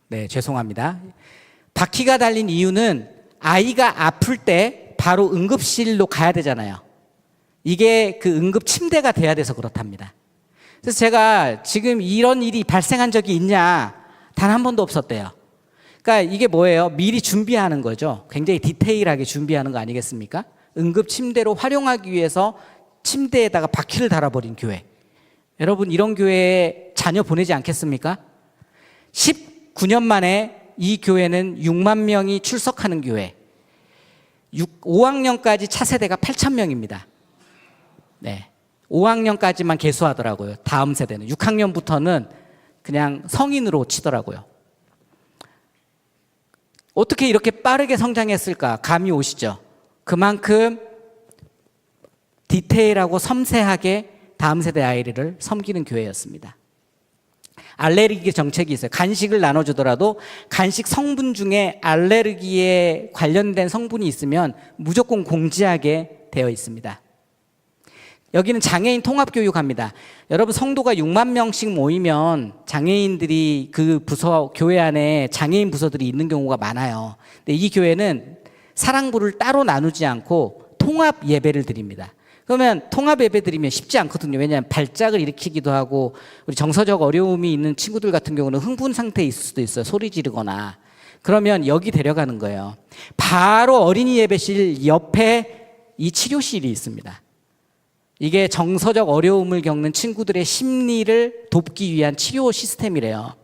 네, 죄송합니다. 바퀴가 달린 이유는 아이가 아플 때 바로 응급실로 가야 되잖아요. 이게 그 응급 침대가 돼야 돼서 그렇답니다. 그래서 제가 지금 이런 일이 발생한 적이 있냐? 단 한 번도 없었대요. 그러니까 이게 뭐예요? 미리 준비하는 거죠. 굉장히 디테일하게 준비하는 거 아니겠습니까? 응급 침대로 활용하기 위해서 침대에다가 바퀴를 달아버린 교회. 여러분 이런 교회에 자녀 보내지 않겠습니까? 19년 만에 이 교회는 6만 명이 출석하는 교회. 5학년까지 차세대가 8천 명입니다. 네, 5학년까지만 개수하더라고요. 다음 세대는 6학년부터는 그냥 성인으로 치더라고요. 어떻게 이렇게 빠르게 성장했을까? 감이 오시죠? 그만큼 디테일하고 섬세하게 다음 세대 아이를 섬기는 교회였습니다. 알레르기 정책이 있어요. 간식을 나눠주더라도 간식 성분 중에 알레르기에 관련된 성분이 있으면 무조건 공지하게 되어 있습니다. 여기는 장애인 통합교육합니다. 여러분 성도가 6만 명씩 모이면 장애인들이 그 부서 교회 안에 장애인 부서들이 있는 경우가 많아요. 근데 이 교회는 사랑부를 따로 나누지 않고 통합 예배를 드립니다. 그러면 통합 예배 드리면 쉽지 않거든요. 왜냐하면 발작을 일으키기도 하고 우리 정서적 어려움이 있는 친구들 같은 경우는 흥분 상태에 있을 수도 있어요. 소리 지르거나. 그러면 여기 데려가는 거예요. 바로 어린이 예배실 옆에 이 치료실이 있습니다. 이게 정서적 어려움을 겪는 친구들의 심리를 돕기 위한 치료 시스템이래요.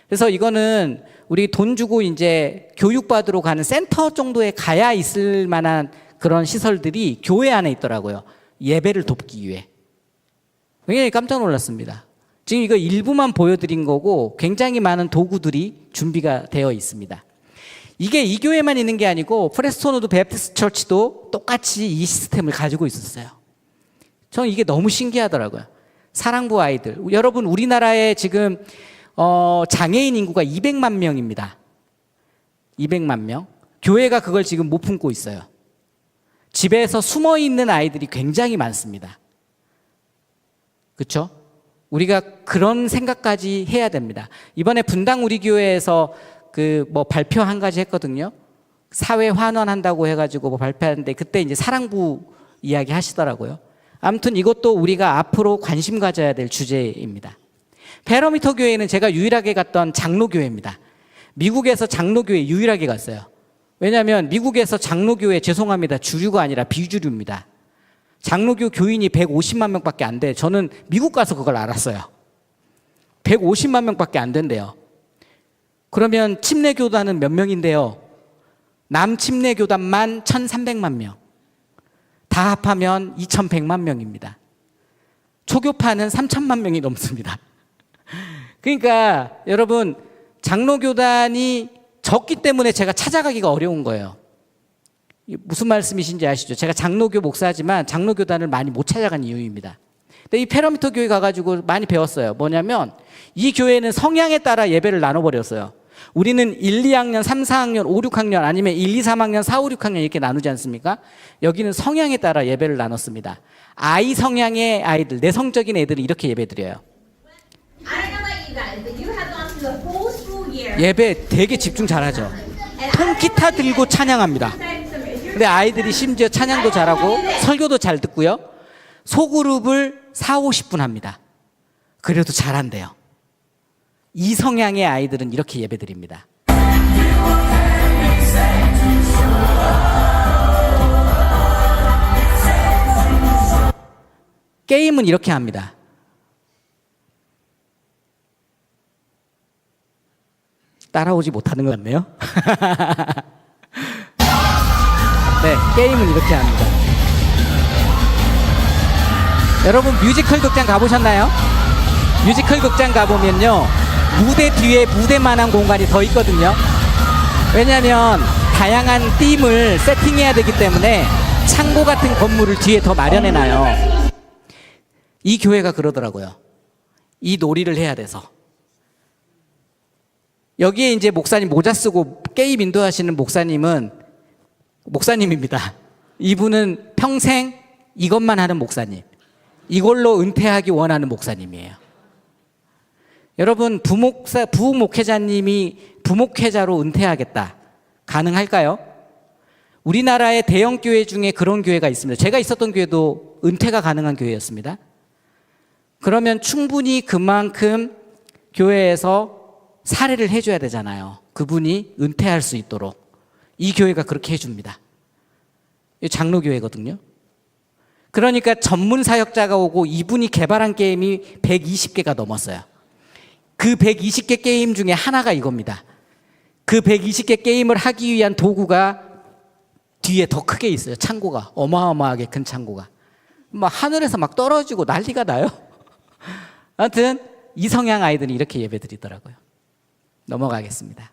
그래서 이거는 우리 돈 주고 이제 교육받으러 가는 센터 정도에 가야 있을 만한 그런 시설들이 교회 안에 있더라고요. 예배를 돕기 위해. 굉장히 깜짝 놀랐습니다. 지금 이거 일부만 보여드린 거고 굉장히 많은 도구들이 준비가 되어 있습니다. 이게 이 교회만 있는 게 아니고 프레스토노드 베프티스트 처치도 똑같이 이 시스템을 가지고 있었어요. 저는 이게 너무 신기하더라고요. 사랑부 아이들. 여러분 우리나라에 지금 장애인 인구가 200만 명입니다. 200만 명. 교회가 그걸 지금 못 품고 있어요. 집에서 숨어 있는 아이들이 굉장히 많습니다. 그렇죠? 우리가 그런 생각까지 해야 됩니다. 이번에 분당 우리 교회에서 그 뭐 발표 한 가지 했거든요. 사회 환원한다고 해가지고 뭐 발표하는데 그때 이제 사랑부 이야기 하시더라고요. 아무튼 이것도 우리가 앞으로 관심 가져야 될 주제입니다. 베러미터 교회는 제가 유일하게 갔던 장로교회입니다. 미국에서 장로교회 유일하게 갔어요. 왜냐하면 미국에서 장로교회 죄송합니다. 주류가 아니라 비주류입니다. 장로교 교인이 150만 명밖에 안 돼. 저는 미국 가서 그걸 알았어요. 150만 명밖에 안 된대요. 그러면 침례교단은 몇 명인데요? 남침례교단만 1,300만 명. 다 합하면 2,100만 명입니다. 초교파는 3,000만 명이 넘습니다. 그러니까 여러분 장로교단이 적기 때문에 제가 찾아가기가 어려운 거예요. 무슨 말씀이신지 아시죠? 제가 장로교 목사지만 장로교단을 많이 못 찾아간 이유입니다. 근데 이 페러미터 교회 가가지고 많이 배웠어요. 뭐냐면 이 교회는 성향에 따라 예배를 나눠버렸어요. 우리는 1, 2학년, 3, 4학년, 5, 6학년 아니면 1, 2, 3학년, 4, 5, 6학년 이렇게 나누지 않습니까? 여기는 성향에 따라 예배를 나눴습니다. 아이 성향의 아이들, 내성적인 애들은 이렇게 예배드려요. 예배 되게 집중 잘하죠. 통기타 들고 찬양합니다. 근데 아이들이 심지어 찬양도 잘하고 설교도 잘 듣고요. 소그룹을 4, 50분 합니다. 그래도 잘한대요. 이 성향의 아이들은 이렇게 예배드립니다. 게임은 이렇게 합니다. 따라오지 못하는 것 같네요. 네, 게임은 이렇게 합니다. 여러분 뮤지컬 극장 가보셨나요? 뮤지컬 극장 가보면요 무대 뒤에 무대만한 공간이 더 있거든요. 왜냐하면 다양한 팀을 세팅해야 되기 때문에 창고 같은 건물을 뒤에 더 마련해놔요. 이 교회가 그러더라고요. 이 놀이를 해야 돼서. 여기에 이제 목사님 모자 쓰고 게임 인도하시는 목사님입니다. 이분은 평생 이것만 하는 목사님. 이걸로 은퇴하기 원하는 목사님이에요. 여러분 부목회자님이 부목회자로 은퇴하겠다. 가능할까요? 우리나라의 대형 교회 중에 그런 교회가 있습니다. 제가 있었던 교회도 은퇴가 가능한 교회였습니다. 그러면 충분히 그만큼 교회에서 사례를 해줘야 되잖아요. 그분이 은퇴할 수 있도록. 이 교회가 그렇게 해줍니다. 이 장로교회거든요. 그러니까 전문 사역자가 오고 이분이 개발한 게임이 120개가 넘었어요. 그 120개 게임 중에 하나가 이겁니다. 그 120개 게임을 하기 위한 도구가 뒤에 더 크게 있어요. 창고가. 어마어마하게 큰 창고가. 막 하늘에서 막 떨어지고 난리가 나요. 아무튼 이 성향 아이들이 이렇게 예배드리더라고요. 넘어가겠습니다.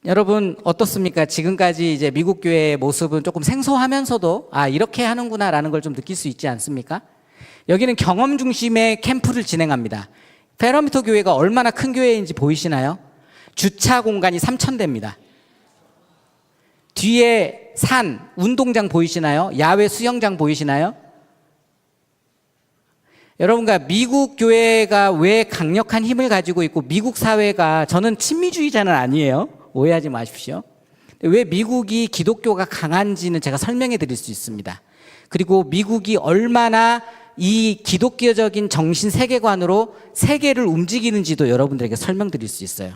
여러분 어떻습니까? 지금까지 이제 미국 교회의 모습은 조금 생소하면서도 이렇게 하는구나라는 걸 좀 느낄 수 있지 않습니까? 여기는 경험 중심의 캠프를 진행합니다. 페러미터 교회가 얼마나 큰 교회인지 보이시나요? 주차 공간이 3,000대입니다. 뒤에 산, 운동장 보이시나요? 야외 수영장 보이시나요? 여러분과 미국 교회가 왜 강력한 힘을 가지고 있고 미국 사회가, 저는 친미주의자는 아니에요. 오해하지 마십시오. 왜 미국이 기독교가 강한지는 제가 설명해 드릴 수 있습니다. 그리고 미국이 얼마나 이 기독교적인 정신 세계관으로 세계를 움직이는지도 여러분들에게 설명드릴 수 있어요.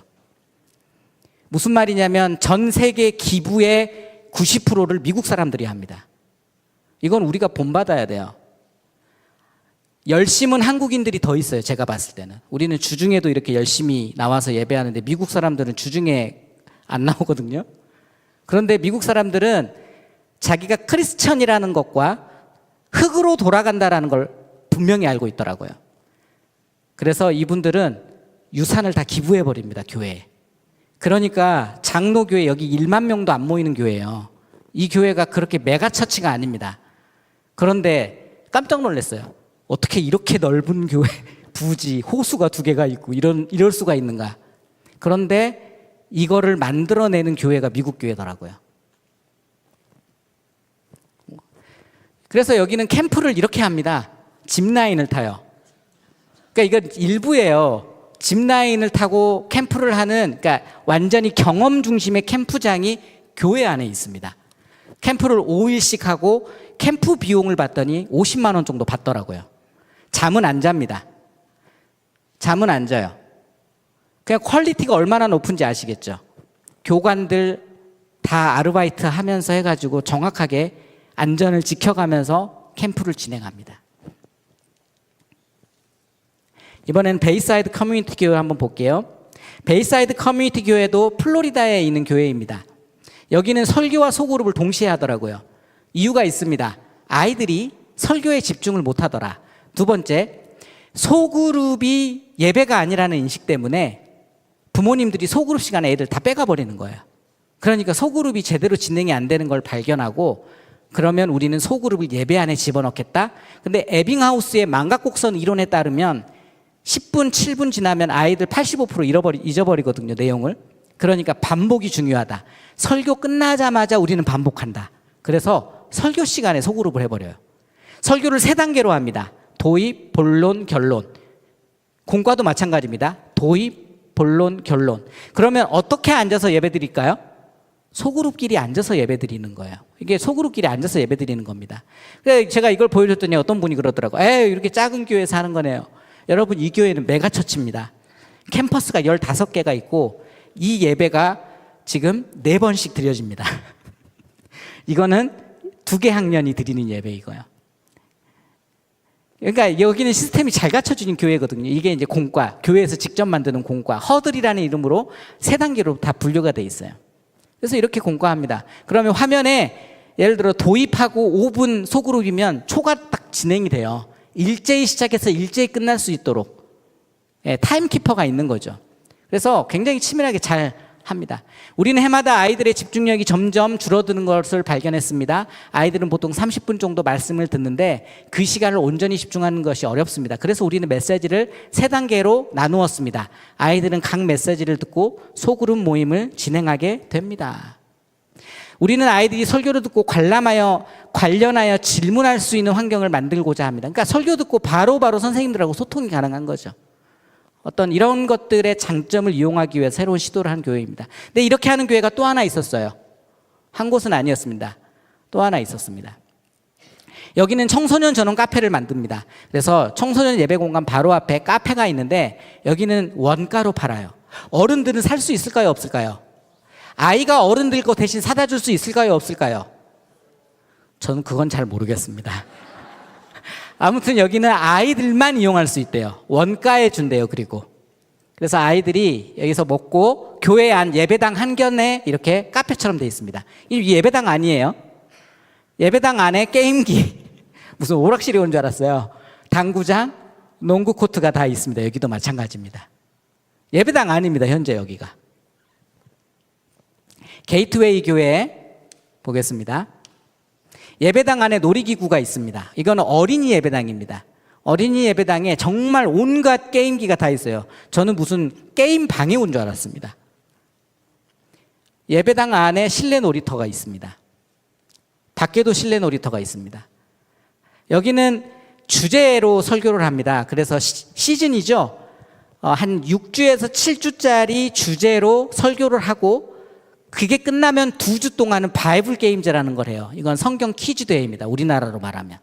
무슨 말이냐면 전 세계 기부의 90%를 미국 사람들이 합니다. 이건 우리가 본받아야 돼요. 열심은 한국인들이 더 있어요. 제가 봤을 때는. 우리는 주중에도 이렇게 열심히 나와서 예배하는데 미국 사람들은 주중에 안 나오거든요. 그런데 미국 사람들은 자기가 크리스천이라는 것과 흙으로 돌아간다라는 걸 분명히 알고 있더라고요. 그래서 이분들은 유산을 다 기부해 버립니다. 교회에. 그러니까 장로교회 여기 1만 명도 안 모이는 교회예요. 이 교회가 그렇게 메가처치가 아닙니다. 그런데 깜짝 놀랐어요. 어떻게 이렇게 넓은 교회, 부지, 호수가 2개가 있고 이럴 수가 있는가. 그런데 이거를 만들어내는 교회가 미국 교회더라고요. 그래서 여기는 캠프를 이렇게 합니다. 짚라인을 타요. 그러니까 이건 일부예요. 짚라인을 타고 캠프를 하는, 그러니까 완전히 경험 중심의 캠프장이 교회 안에 있습니다. 캠프를 5일씩 하고 캠프 비용을 받더니 50만 원 정도 받더라고요. 잠은 안 잡니다. 잠은 안 자요. 그냥 퀄리티가 얼마나 높은지 아시겠죠? 교관들 다 아르바이트 하면서 해가지고 정확하게 안전을 지켜가면서 캠프를 진행합니다. 이번엔 베이사이드 커뮤니티 교회 한번 볼게요. 베이사이드 커뮤니티 교회도 플로리다에 있는 교회입니다. 여기는 설교와 소그룹을 동시에 하더라고요. 이유가 있습니다. 아이들이 설교에 집중을 못하더라. 두 번째, 소그룹이 예배가 아니라는 인식 때문에 부모님들이 소그룹 시간에 애들 다 빼가버리는 거예요. 그러니까 소그룹이 제대로 진행이 안 되는 걸 발견하고, 그러면 우리는 소그룹을 예배 안에 집어넣겠다. 근데 에빙하우스의 망각곡선 이론에 따르면 10분, 7분 지나면 아이들 85% 잊어버리거든요, 내용을. 그러니까 반복이 중요하다. 설교 끝나자마자 우리는 반복한다. 그래서 설교 시간에 소그룹을 해버려요. 설교를 3단계로 합니다. 도입, 본론, 결론. 공과도 마찬가지입니다. 도입, 본론, 결론. 그러면 어떻게 앉아서 예배 드릴까요? 소그룹끼리 앉아서 예배 드리는 거예요. 이게 소그룹끼리 앉아서 예배 드리는 겁니다. 그래서 제가 이걸 보여줬더니 어떤 분이 그러더라고요. 이렇게 작은 교회에서 하는 거네요. 여러분, 이 교회는 메가처치입니다. 캠퍼스가 15개가 있고 이 예배가 지금 4번씩 드려집니다. 이거는 2개 학년이 드리는 예배 이거요. 그러니까 여기는 시스템이 잘 갖춰진 교회거든요. 이게 이제 공과, 교회에서 직접 만드는 공과, 허들이라는 이름으로 3단계로 다 분류가 돼 있어요. 그래서 이렇게 공과합니다. 그러면 화면에 예를 들어 도입하고 5분 소그룹이면 초가 딱 진행이 돼요. 일제히 시작해서 일제히 끝날 수 있도록 타임키퍼가 있는 거죠. 그래서 굉장히 치밀하게 잘 합니다. 우리는 해마다 아이들의 집중력이 점점 줄어드는 것을 발견했습니다. 아이들은 보통 30분 정도 말씀을 듣는데 그 시간을 온전히 집중하는 것이 어렵습니다. 그래서 우리는 메시지를 3단계로 나누었습니다. 아이들은 각 메시지를 듣고 소그룹 모임을 진행하게 됩니다. 우리는 아이들이 설교를 듣고 관련하여 질문할 수 있는 환경을 만들고자 합니다. 그러니까 설교 듣고 바로바로 선생님들하고 소통이 가능한 거죠. 어떤 이런 것들의 장점을 이용하기 위해 새로운 시도를 한 교회입니다. 근데 이렇게 하는 교회가 또 하나 있었어요. 한 곳은 아니었습니다. 또 하나 있었습니다. 여기는 청소년 전용 카페를 만듭니다. 그래서 청소년 예배 공간 바로 앞에 카페가 있는데 여기는 원가로 팔아요. 어른들은 살 수 있을까요, 없을까요? 아이가 어른들 거 대신 사다 줄 수 있을까요, 없을까요? 저는 그건 잘 모르겠습니다. 아무튼 여기는 아이들만 이용할 수 있대요. 원가에 준대요. 그래서 아이들이 여기서 먹고 교회 안 예배당 한 견에 이렇게 카페처럼 돼 있습니다. 이 예배당 아니에요. 예배당 안에 게임기, 무슨 오락실이 온 줄 알았어요. 당구장, 농구 코트가 다 있습니다. 여기도 마찬가지입니다. 예배당 아닙니다. 현재 여기가. 게이트웨이 교회 보겠습니다. 예배당 안에 놀이기구가 있습니다. 이거는 어린이 예배당입니다. 어린이 예배당에 정말 온갖 게임기가 다 있어요. 저는 무슨 게임 방에 온 줄 알았습니다. 예배당 안에 실내 놀이터가 있습니다. 밖에도 실내 놀이터가 있습니다. 여기는 주제로 설교를 합니다. 그래서 시즌이죠. 한 6주에서 7주짜리 주제로 설교를 하고 그게 끝나면 2주 동안은 바이블 게임즈라는 걸 해요. 이건 성경 퀴즈 대회입니다. 우리나라로 말하면.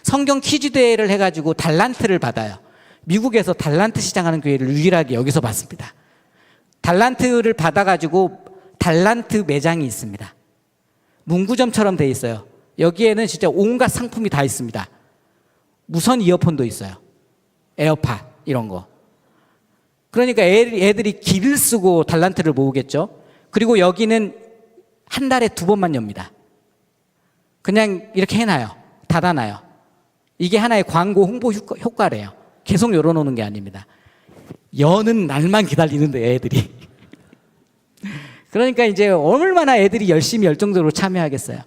성경 퀴즈 대회를 해가지고 달란트를 받아요. 미국에서 달란트 시장하는 교회를 유일하게 여기서 봤습니다. 달란트를 받아가지고 달란트 매장이 있습니다. 문구점처럼 돼 있어요. 여기에는 진짜 온갖 상품이 다 있습니다. 무선 이어폰도 있어요. 에어팟 이런 거. 그러니까 애들이 길을 쓰고 달란트를 모으겠죠. 그리고 여기는 한 달에 2번만 엽니다. 그냥 이렇게 해놔요. 닫아놔요. 이게 하나의 광고 홍보 효과래요. 계속 열어놓는 게 아닙니다. 여는 날만 기다리는데 애들이. 그러니까 이제 얼마나 애들이 열심히 열정적으로 참여하겠어요.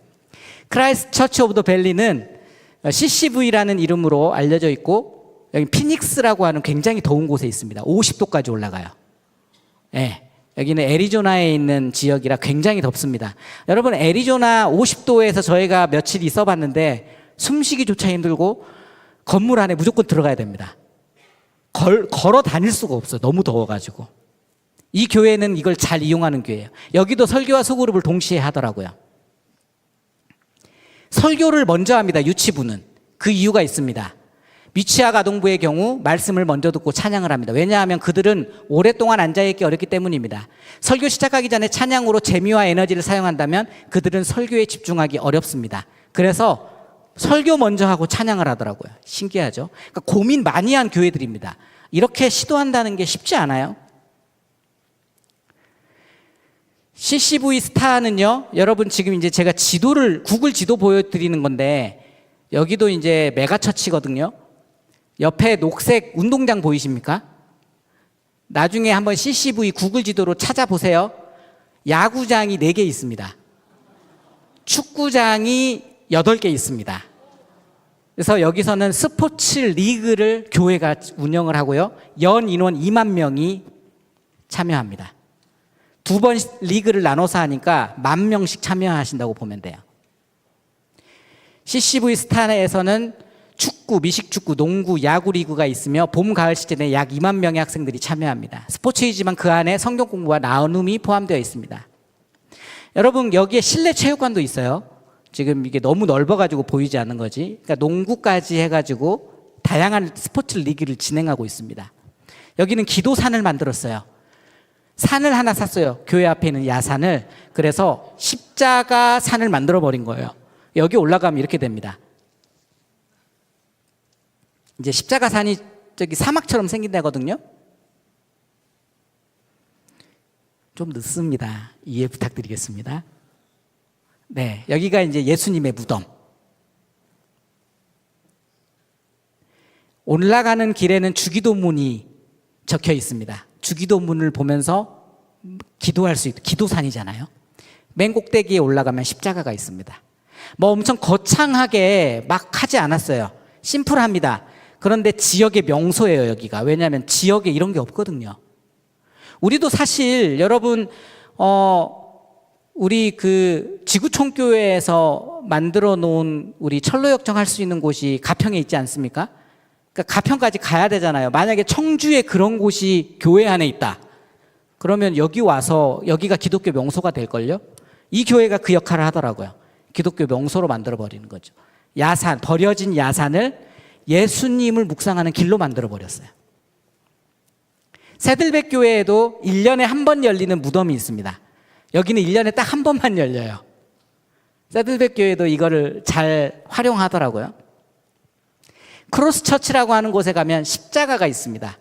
크라이스트 처치 오브 더 밸리는 CCV라는 이름으로 알려져 있고 여기 피닉스라고 하는 굉장히 더운 곳에 있습니다. 50도까지 올라가요. 네. 여기는 애리조나에 있는 지역이라 굉장히 덥습니다. 여러분 애리조나 50도에서 저희가 며칠 있어 봤는데 숨쉬기조차 힘들고 건물 안에 무조건 들어가야 됩니다. 걸어 다닐 수가 없어요. 너무 더워가지고. 이 교회는 이걸 잘 이용하는 교회예요. 여기도 설교와 소그룹을 동시에 하더라고요. 설교를 먼저 합니다. 유치부는. 그 이유가 있습니다. 미취학 아동부의 경우 말씀을 먼저 듣고 찬양을 합니다. 왜냐하면 그들은 오랫동안 앉아있기 어렵기 때문입니다. 설교 시작하기 전에 찬양으로 재미와 에너지를 사용한다면 그들은 설교에 집중하기 어렵습니다. 그래서 설교 먼저 하고 찬양을 하더라고요. 신기하죠? 그러니까 고민 많이 한 교회들입니다. 이렇게 시도한다는 게 쉽지 않아요. CCV 스타는요, 여러분 지금 이제 제가 구글 지도 보여드리는 건데, 여기도 이제 메가처치거든요. 옆에 녹색 운동장 보이십니까? 나중에 한번 CCV 구글 지도로 찾아보세요. 야구장이 4개 있습니다. 축구장이 8개 있습니다. 그래서 여기서는 스포츠 리그를 교회가 운영을 하고요. 연 인원 2만 명이 참여합니다. 2번 리그를 나눠서 하니까 10,000명씩 참여하신다고 보면 돼요. CCV 스타에서는 축구, 미식축구, 농구, 야구 리그가 있으며 봄, 가을 시즌에 약 2만 명의 학생들이 참여합니다. 스포츠이지만 그 안에 성경 공부와 나눔이 포함되어 있습니다. 여러분 여기에 실내 체육관도 있어요. 지금 이게 너무 넓어가지고 보이지 않는 거지. 그러니까 농구까지 해가지고 다양한 스포츠 리그를 진행하고 있습니다. 여기는 기도산을 만들었어요. 산을 하나 샀어요. 교회 앞에 있는 야산을. 그래서 십자가 산을 만들어 버린 거예요. 여기 올라가면 이렇게 됩니다. 이제 십자가 산이 저기 사막처럼 생긴 데거든요. 좀 늦습니다. 이해 부탁드리겠습니다. 네, 여기가 이제 예수님의 무덤. 올라가는 길에는 주기도문이 적혀 있습니다. 주기도문을 보면서 기도할 수 있는 기도산이잖아요. 맨 꼭대기에 올라가면 십자가가 있습니다. 뭐 엄청 거창하게 막 하지 않았어요. 심플합니다. 그런데 지역의 명소예요, 여기가. 왜냐하면 지역에 이런 게 없거든요. 우리도 사실 여러분 우리 그 지구촌교회에서 만들어 놓은 우리 철로역정 할 수 있는 곳이 가평에 있지 않습니까? 그러니까 가평까지 가야 되잖아요. 만약에 청주에 그런 곳이 교회 안에 있다. 그러면 여기 와서 여기가 기독교 명소가 될걸요? 이 교회가 그 역할을 하더라고요. 기독교 명소로 만들어 버리는 거죠. 야산, 버려진 야산을 예수님을 묵상하는 길로 만들어버렸어요. 새들백 교회에도 1년에 한 번 열리는 무덤이 있습니다. 여기는 1년에 딱 한 번만 열려요. 새들백 교회도 이거를 잘 활용하더라고요. 크로스처치라고 하는 곳에 가면 십자가가 있습니다.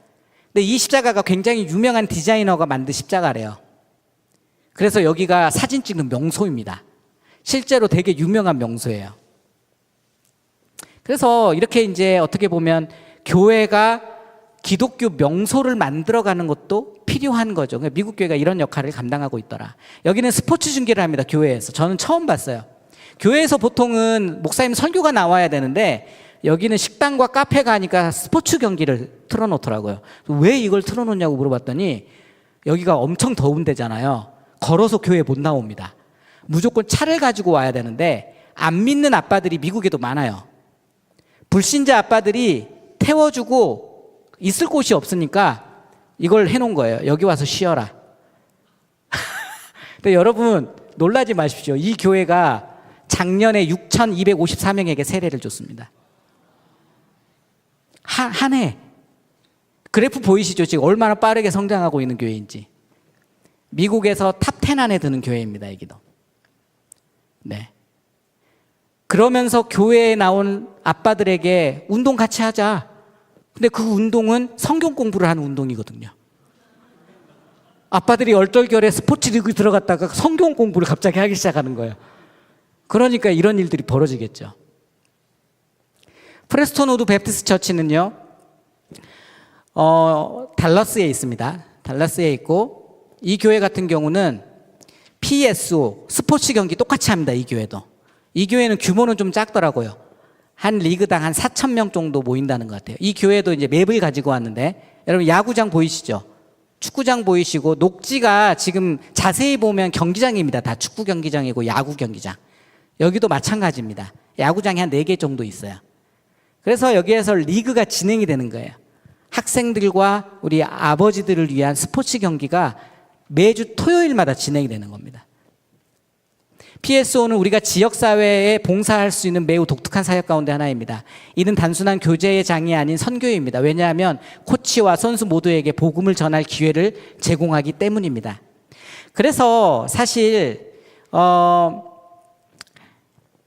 근데 이 십자가가 굉장히 유명한 디자이너가 만든 십자가래요. 그래서 여기가 사진 찍는 명소입니다. 실제로 되게 유명한 명소예요. 그래서 이렇게 이제 어떻게 보면 교회가 기독교 명소를 만들어가는 것도 필요한 거죠. 미국 교회가 이런 역할을 감당하고 있더라. 여기는 스포츠 중계를 합니다. 교회에서. 저는 처음 봤어요. 교회에서 보통은 목사님 설교가 나와야 되는데 여기는 식당과 카페가 하니까 스포츠 경기를 틀어놓더라고요. 왜 이걸 틀어놓냐고 물어봤더니 여기가 엄청 더운 데잖아요. 걸어서 교회 못 나옵니다. 무조건 차를 가지고 와야 되는데 안 믿는 아빠들이 미국에도 많아요. 불신자 아빠들이 태워주고 있을 곳이 없으니까 이걸 해놓은 거예요. 여기 와서 쉬어라. 근데 여러분 놀라지 마십시오. 이 교회가 작년에 6,254명에게 세례를 줬습니다. 한 해. 그래프 보이시죠? 지금 얼마나 빠르게 성장하고 있는 교회인지. 미국에서 탑 10 안에 드는 교회입니다. 여기도. 네. 그러면서 교회에 나온 아빠들에게 운동 같이 하자. 근데 그 운동은 성경 공부를 하는 운동이거든요. 아빠들이 얼떨결에 스포츠 리그 들어갔다가 성경 공부를 갑자기 하기 시작하는 거예요. 그러니까 이런 일들이 벌어지겠죠. 프레스톤우드 베프티스트 처치는요, 달러스에 있습니다. 달러스에 있고, 이 교회 같은 경우는 PSO, 스포츠 경기 똑같이 합니다. 이 교회도. 이 교회는 규모는 좀 작더라고요. 한 리그당 한 4,000명 정도 모인다는 것 같아요. 이 교회도 이제 맵을 가지고 왔는데, 여러분 야구장 보이시죠? 축구장 보이시고, 녹지가 지금 자세히 보면 경기장입니다. 다 축구 경기장이고 야구 경기장. 여기도 마찬가지입니다. 야구장이 한 4개 정도 있어요. 그래서 여기에서 리그가 진행이 되는 거예요. 학생들과 우리 아버지들을 위한 스포츠 경기가 매주 토요일마다 진행이 되는 겁니다. PSO는 우리가 지역사회에 봉사할 수 있는 매우 독특한 사역 가운데 하나입니다. 이는 단순한 교제의 장이 아닌 선교입니다. 왜냐하면 코치와 선수 모두에게 복음을 전할 기회를 제공하기 때문입니다. 그래서 사실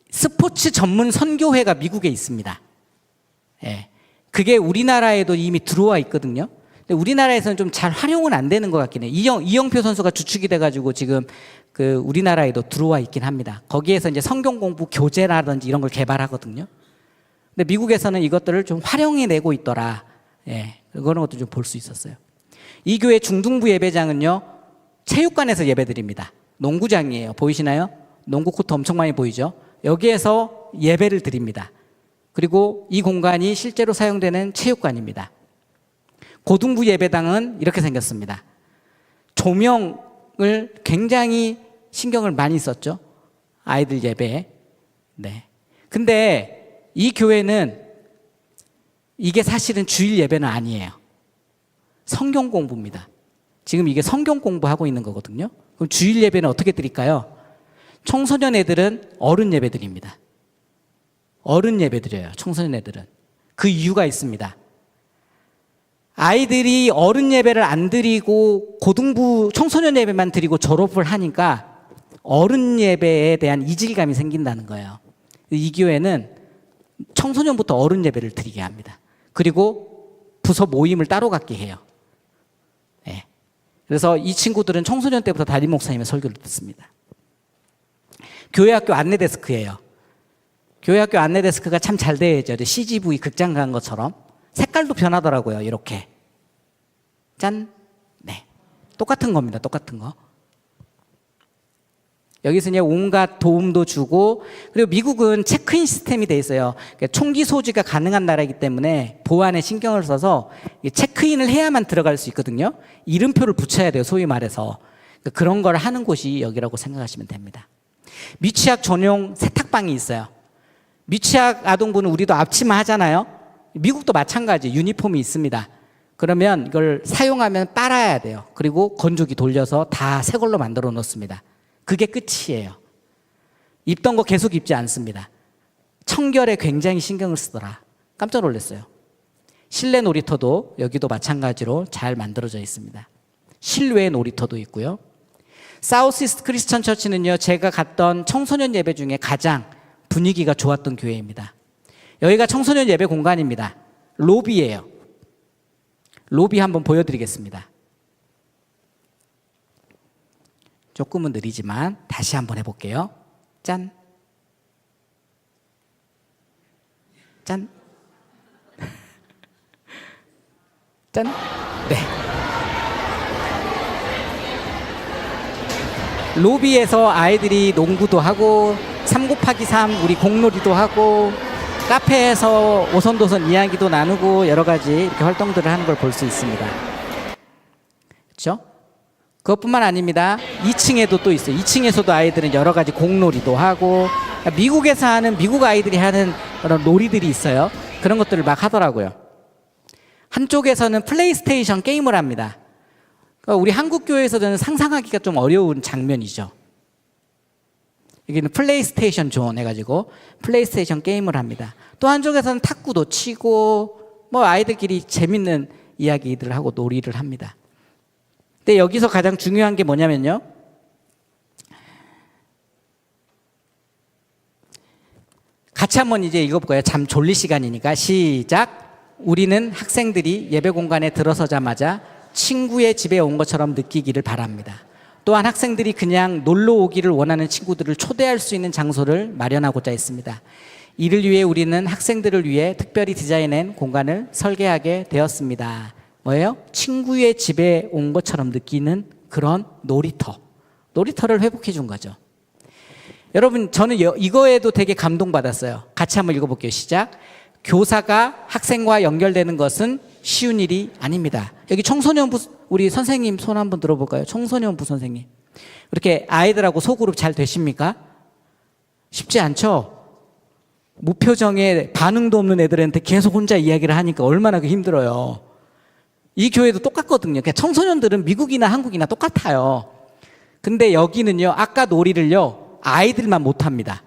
스포츠 전문 선교회가 미국에 있습니다. 예. 그게 우리나라에도 이미 들어와 있거든요. 근데 우리나라에서는 좀 잘 활용은 안 되는 것 같긴 해요. 이영표 선수가 주축이 돼가지고 지금 그 우리나라에도 들어와 있긴 합니다. 거기에서 이제 성경 공부 교재라든지 이런 걸 개발하거든요. 근데 미국에서는 이것들을 좀 활용해내고 있더라. 예. 그런 것도 좀 볼 수 있었어요. 이 교회 중등부 예배장은요, 체육관에서 예배드립니다. 농구장이에요. 보이시나요? 농구 코트 엄청 많이 보이죠? 여기에서 예배를 드립니다. 그리고 이 공간이 실제로 사용되는 체육관입니다. 고등부 예배당은 이렇게 생겼습니다. 조명을 굉장히 신경을 많이 썼죠. 아이들 예배에. 네. 근데 이 교회는 이게 사실은 주일 예배는 아니에요. 성경 공부입니다. 지금 이게 성경 공부하고 있는 거거든요. 그럼 주일 예배는 어떻게 드릴까요? 청소년 애들은 어른 예배 드립니다. 어른 예배 드려요. 청소년 애들은. 그 이유가 있습니다. 아이들이 어른 예배를 안 드리고 고등부 청소년 예배만 드리고 졸업을 하니까 어른 예배에 대한 이질감이 생긴다는 거예요. 이 교회는 청소년부터 어른 예배를 드리게 합니다. 그리고 부서 모임을 따로 갖게 해요. 네. 그래서 이 친구들은 청소년 때부터 담임 목사님의 설교를 듣습니다. 교회학교 안내데스크예요. 교회학교 안내데스크가 참 잘 되어 있죠. CGV 극장 간 것처럼. 색깔도 변하더라고요. 이렇게. 짠. 네. 똑같은 겁니다. 똑같은 거. 여기서 이제 온갖 도움도 주고, 그리고 미국은 체크인 시스템이 돼 있어요. 그러니까 총기 소지가 가능한 나라이기 때문에 보안에 신경을 써서 체크인을 해야만 들어갈 수 있거든요. 이름표를 붙여야 돼요. 소위 말해서. 그런 걸 하는 곳이 여기라고 생각하시면 됩니다. 미취학 전용 세탁방이 있어요. 미취학 아동부는 우리도 앞치마 하잖아요. 미국도 마찬가지 유니폼이 있습니다. 그러면 이걸 사용하면 빨아야 돼요. 그리고 건조기 돌려서 다 새 걸로 만들어 놓습니다. 그게 끝이에요. 입던 거 계속 입지 않습니다. 청결에 굉장히 신경을 쓰더라. 깜짝 놀랐어요. 실내 놀이터도 여기도 마찬가지로 잘 만들어져 있습니다. 실외 놀이터도 있고요. 사우스이스트 크리스천 처치는요, 제가 갔던 청소년 예배 중에 가장 분위기가 좋았던 교회입니다. 여기가 청소년 예배 공간입니다. 로비예요. 로비 한번 보여드리겠습니다. 조금은 느리지만 다시 한번 해볼게요. 짠. 짠. 짠. 네. 로비에서 아이들이 농구도 하고 3곱하기3 우리 공놀이도 하고 카페에서 오손도손 이야기도 나누고 여러 가지 이렇게 활동들을 하는 걸 볼 수 있습니다. 그렇죠? 그것뿐만 아닙니다. 2층에도 또 있어요. 2층에서도 아이들은 여러 가지 공놀이도 하고 미국에서 하는 미국 아이들이 하는 그런 놀이들이 있어요. 그런 것들을 막 하더라고요. 한쪽에서는 플레이스테이션 게임을 합니다. 그러니까 우리 한국 교회에서는 상상하기가 좀 어려운 장면이죠. 여기는 플레이스테이션 존 해가지고 플레이스테이션 게임을 합니다. 또 한쪽에서는 탁구도 치고 뭐 아이들끼리 재밌는 이야기들을 하고 놀이를 합니다. 근데 여기서 가장 중요한 게 뭐냐면요, 같이 한번 이제 읽어볼까요? 참 졸릴 시간이니까 시작. 우리는 학생들이 예배 공간에 들어서자마자 친구의 집에 온 것처럼 느끼기를 바랍니다. 또한 학생들이 그냥 놀러 오기를 원하는 친구들을 초대할 수 있는 장소를 마련하고자 했습니다. 이를 위해 우리는 학생들을 위해 특별히 디자인한 공간을 설계하게 되었습니다. 뭐예요? 친구의 집에 온 것처럼 느끼는 그런 놀이터를 회복해 준 거죠. 여러분, 저는 이거에도 되게 감동받았어요. 같이 한번 읽어볼게요. 시작. 교사가 학생과 연결되는 것은 쉬운 일이 아닙니다. 여기 청소년부 우리 선생님 손 한번 들어볼까요? 청소년부 선생님. 이렇게 아이들하고 소그룹 잘 되십니까? 쉽지 않죠? 무표정에 반응도 없는 애들한테 계속 혼자 이야기를 하니까 얼마나 힘들어요. 이 교회도 똑같거든요. 그러니까 청소년들은 미국이나 한국이나 똑같아요. 근데 여기는요, 아까 놀이를요, 아이들만 못합니다.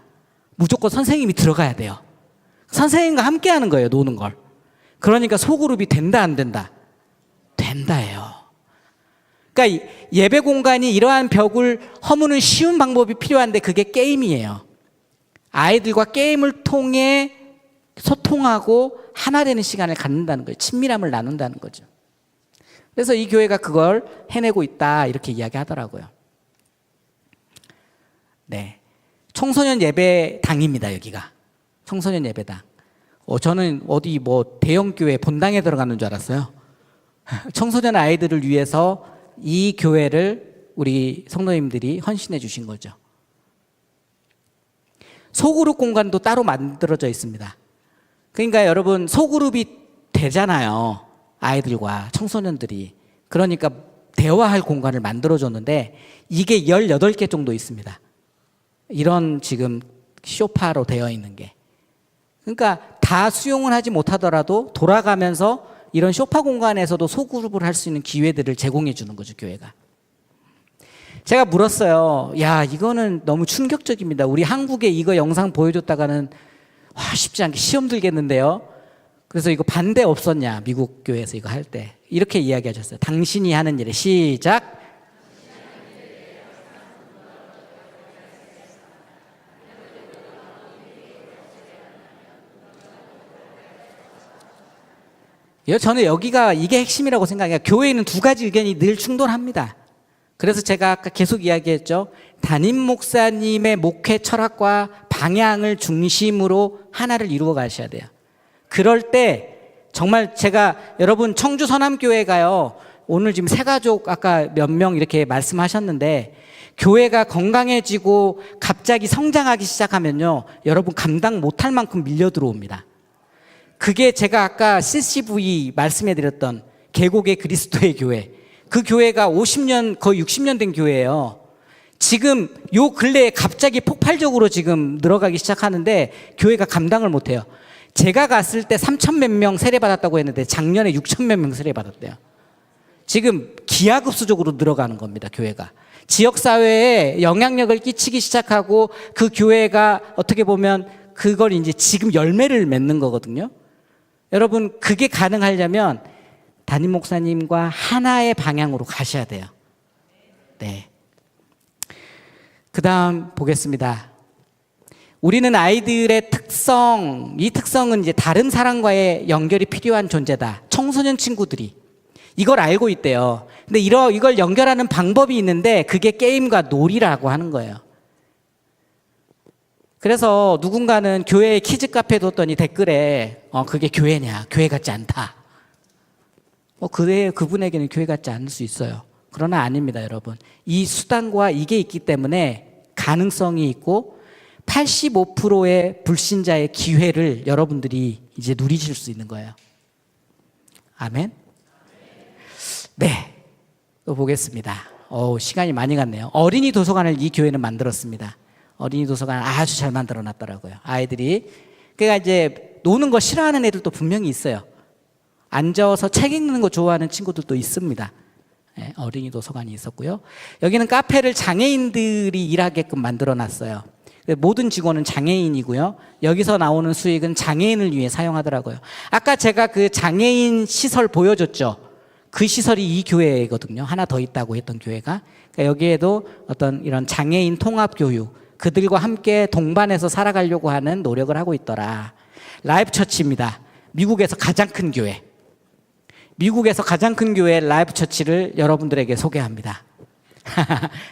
무조건 선생님이 들어가야 돼요. 선생님과 함께 하는 거예요, 노는 걸. 그러니까 소그룹이 된다, 안 된다? 된다예요. 그러니까 예배 공간이 이러한 벽을 허무는 쉬운 방법이 필요한데 그게 게임이에요. 아이들과 게임을 통해 소통하고 하나 되는 시간을 갖는다는 거예요. 친밀함을 나눈다는 거죠. 그래서 이 교회가 그걸 해내고 있다, 이렇게 이야기하더라고요. 네, 청소년 예배당입니다. 여기가 청소년 예배당. 저는 어디 뭐 대형 교회 본당에 들어가는 줄 알았어요. 청소년 아이들을 위해서 이 교회를 우리 성도님들이 헌신해 주신 거죠. 소그룹 공간도 따로 만들어져 있습니다. 그러니까 여러분, 소그룹이 되잖아요, 아이들과 청소년들이. 그러니까 대화할 공간을 만들어줬는데 이게 18개 정도 있습니다. 이런 지금 소파로 되어 있는 게. 그러니까 다 수용을 하지 못하더라도 돌아가면서 이런 소파 공간에서도 소그룹을 할 수 있는 기회들을 제공해 주는 거죠, 교회가. 제가 물었어요. 야, 이거는 너무 충격적입니다. 우리 한국에 이거 영상 보여줬다가는 쉽지 않게 시험 들겠는데요. 그래서 이거 반대 없었냐, 미국 교회에서 이거 할 때. 이렇게 이야기하셨어요. 당신이 하는 일에 시작. 저는 여기가 이게 핵심이라고 생각해요. 교회에는 두 가지 의견이 늘 충돌합니다. 그래서 제가 아까 계속 이야기했죠. 담임 목사님의 목회 철학과 방향을 중심으로 하나를 이루어 가셔야 돼요. 그럴 때 정말 제가 여러분 청주 서남교회가요, 오늘 지금 새가족 아까 몇 명 이렇게 말씀하셨는데 교회가 건강해지고 갑자기 성장하기 시작하면요, 여러분 감당 못할 만큼 밀려 들어옵니다. 그게 제가 아까 CCV 말씀해드렸던 계곡의 그리스도의 교회, 그 교회가 50년 거의 60년 된 교회예요. 지금 요 근래에 갑자기 폭발적으로 지금 늘어가기 시작하는데 교회가 감당을 못해요. 제가 갔을 때 3천 몇 명 세례받았다고 했는데 작년에 6천 몇 명 세례받았대요. 지금 기하급수적으로 늘어가는 겁니다, 교회가. 지역사회에 영향력을 끼치기 시작하고 그 교회가 어떻게 보면 그걸 이제 지금 열매를 맺는 거거든요. 여러분, 그게 가능하려면 담임 목사님과 하나의 방향으로 가셔야 돼요. 네. 그 다음 보겠습니다. 우리는 아이들의 특성, 이 특성은 이제 다른 사람과의 연결이 필요한 존재다. 청소년 친구들이 이걸 알고 있대요. 근데 이걸 연결하는 방법이 있는데 그게 게임과 놀이라고 하는 거예요. 그래서 누군가는 교회에 키즈 카페 뒀더니 댓글에 그게 교회냐, 교회 같지 않다. 그분에게는 교회 같지 않을 수 있어요. 그러나 아닙니다, 여러분. 이 수단과 이게 있기 때문에 가능성이 있고 85%의 불신자의 기회를 여러분들이 이제 누리실 수 있는 거예요. 아멘. 네, 또 보겠습니다. 시간이 많이 갔네요. 어린이 도서관을 이 교회는 만들었습니다. 어린이 도서관 아주 잘 만들어 놨더라고요. 아이들이. 그러니까 이제 노는 거 싫어하는 애들도 분명히 있어요. 앉아서 책 읽는 거 좋아하는 친구들도 있습니다. 네, 어린이 도서관이 있었고요. 여기는 카페를 장애인들이 일하게끔 만들어 놨어요. 모든 직원은 장애인이고요. 여기서 나오는 수익은 장애인을 위해 사용하더라고요. 아까 제가 그 장애인 시설 보여줬죠. 그 시설이 이 교회거든요. 하나 더 있다고 했던 교회가. 그러니까 여기에도 어떤 이런 장애인 통합 교육, 그들과 함께 동반해서 살아가려고 하는 노력을 하고 있더라. 라이프 처치입니다. 미국에서 가장 큰 교회. 미국에서 가장 큰 교회 라이프 처치를 여러분들에게 소개합니다.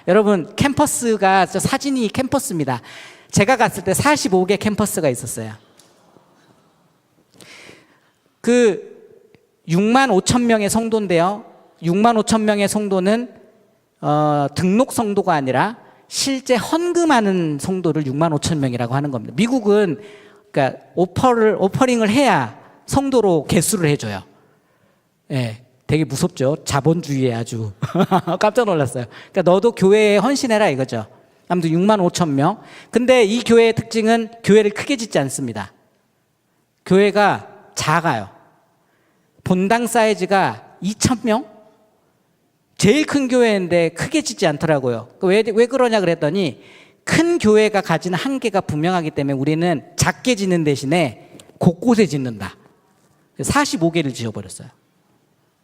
여러분, 캠퍼스가, 사진이 캠퍼스입니다. 제가 갔을 때 45개 캠퍼스가 있었어요. 6만 5천 명의 성도인데요. 6만 5천 명의 성도는 등록 성도가 아니라 실제 헌금하는 성도를 6만 5천 명이라고 하는 겁니다. 미국은 그러니까 오퍼링을 해야 성도로 개수를 해줘요. 예, 되게 무섭죠. 자본주의에 아주 깜짝 놀랐어요. 그러니까 너도 교회에 헌신해라 이거죠. 아무튼 6만 5천 명. 근데 이 교회의 특징은 교회를 크게 짓지 않습니다. 교회가 작아요. 본당 사이즈가 2,000명? 제일 큰 교회인데 크게 짓지 않더라고요. 왜 그러냐 그랬더니 큰 교회가 가진 한계가 분명하기 때문에 우리는 작게 짓는 대신에 곳곳에 짓는다. 45개를 지어버렸어요.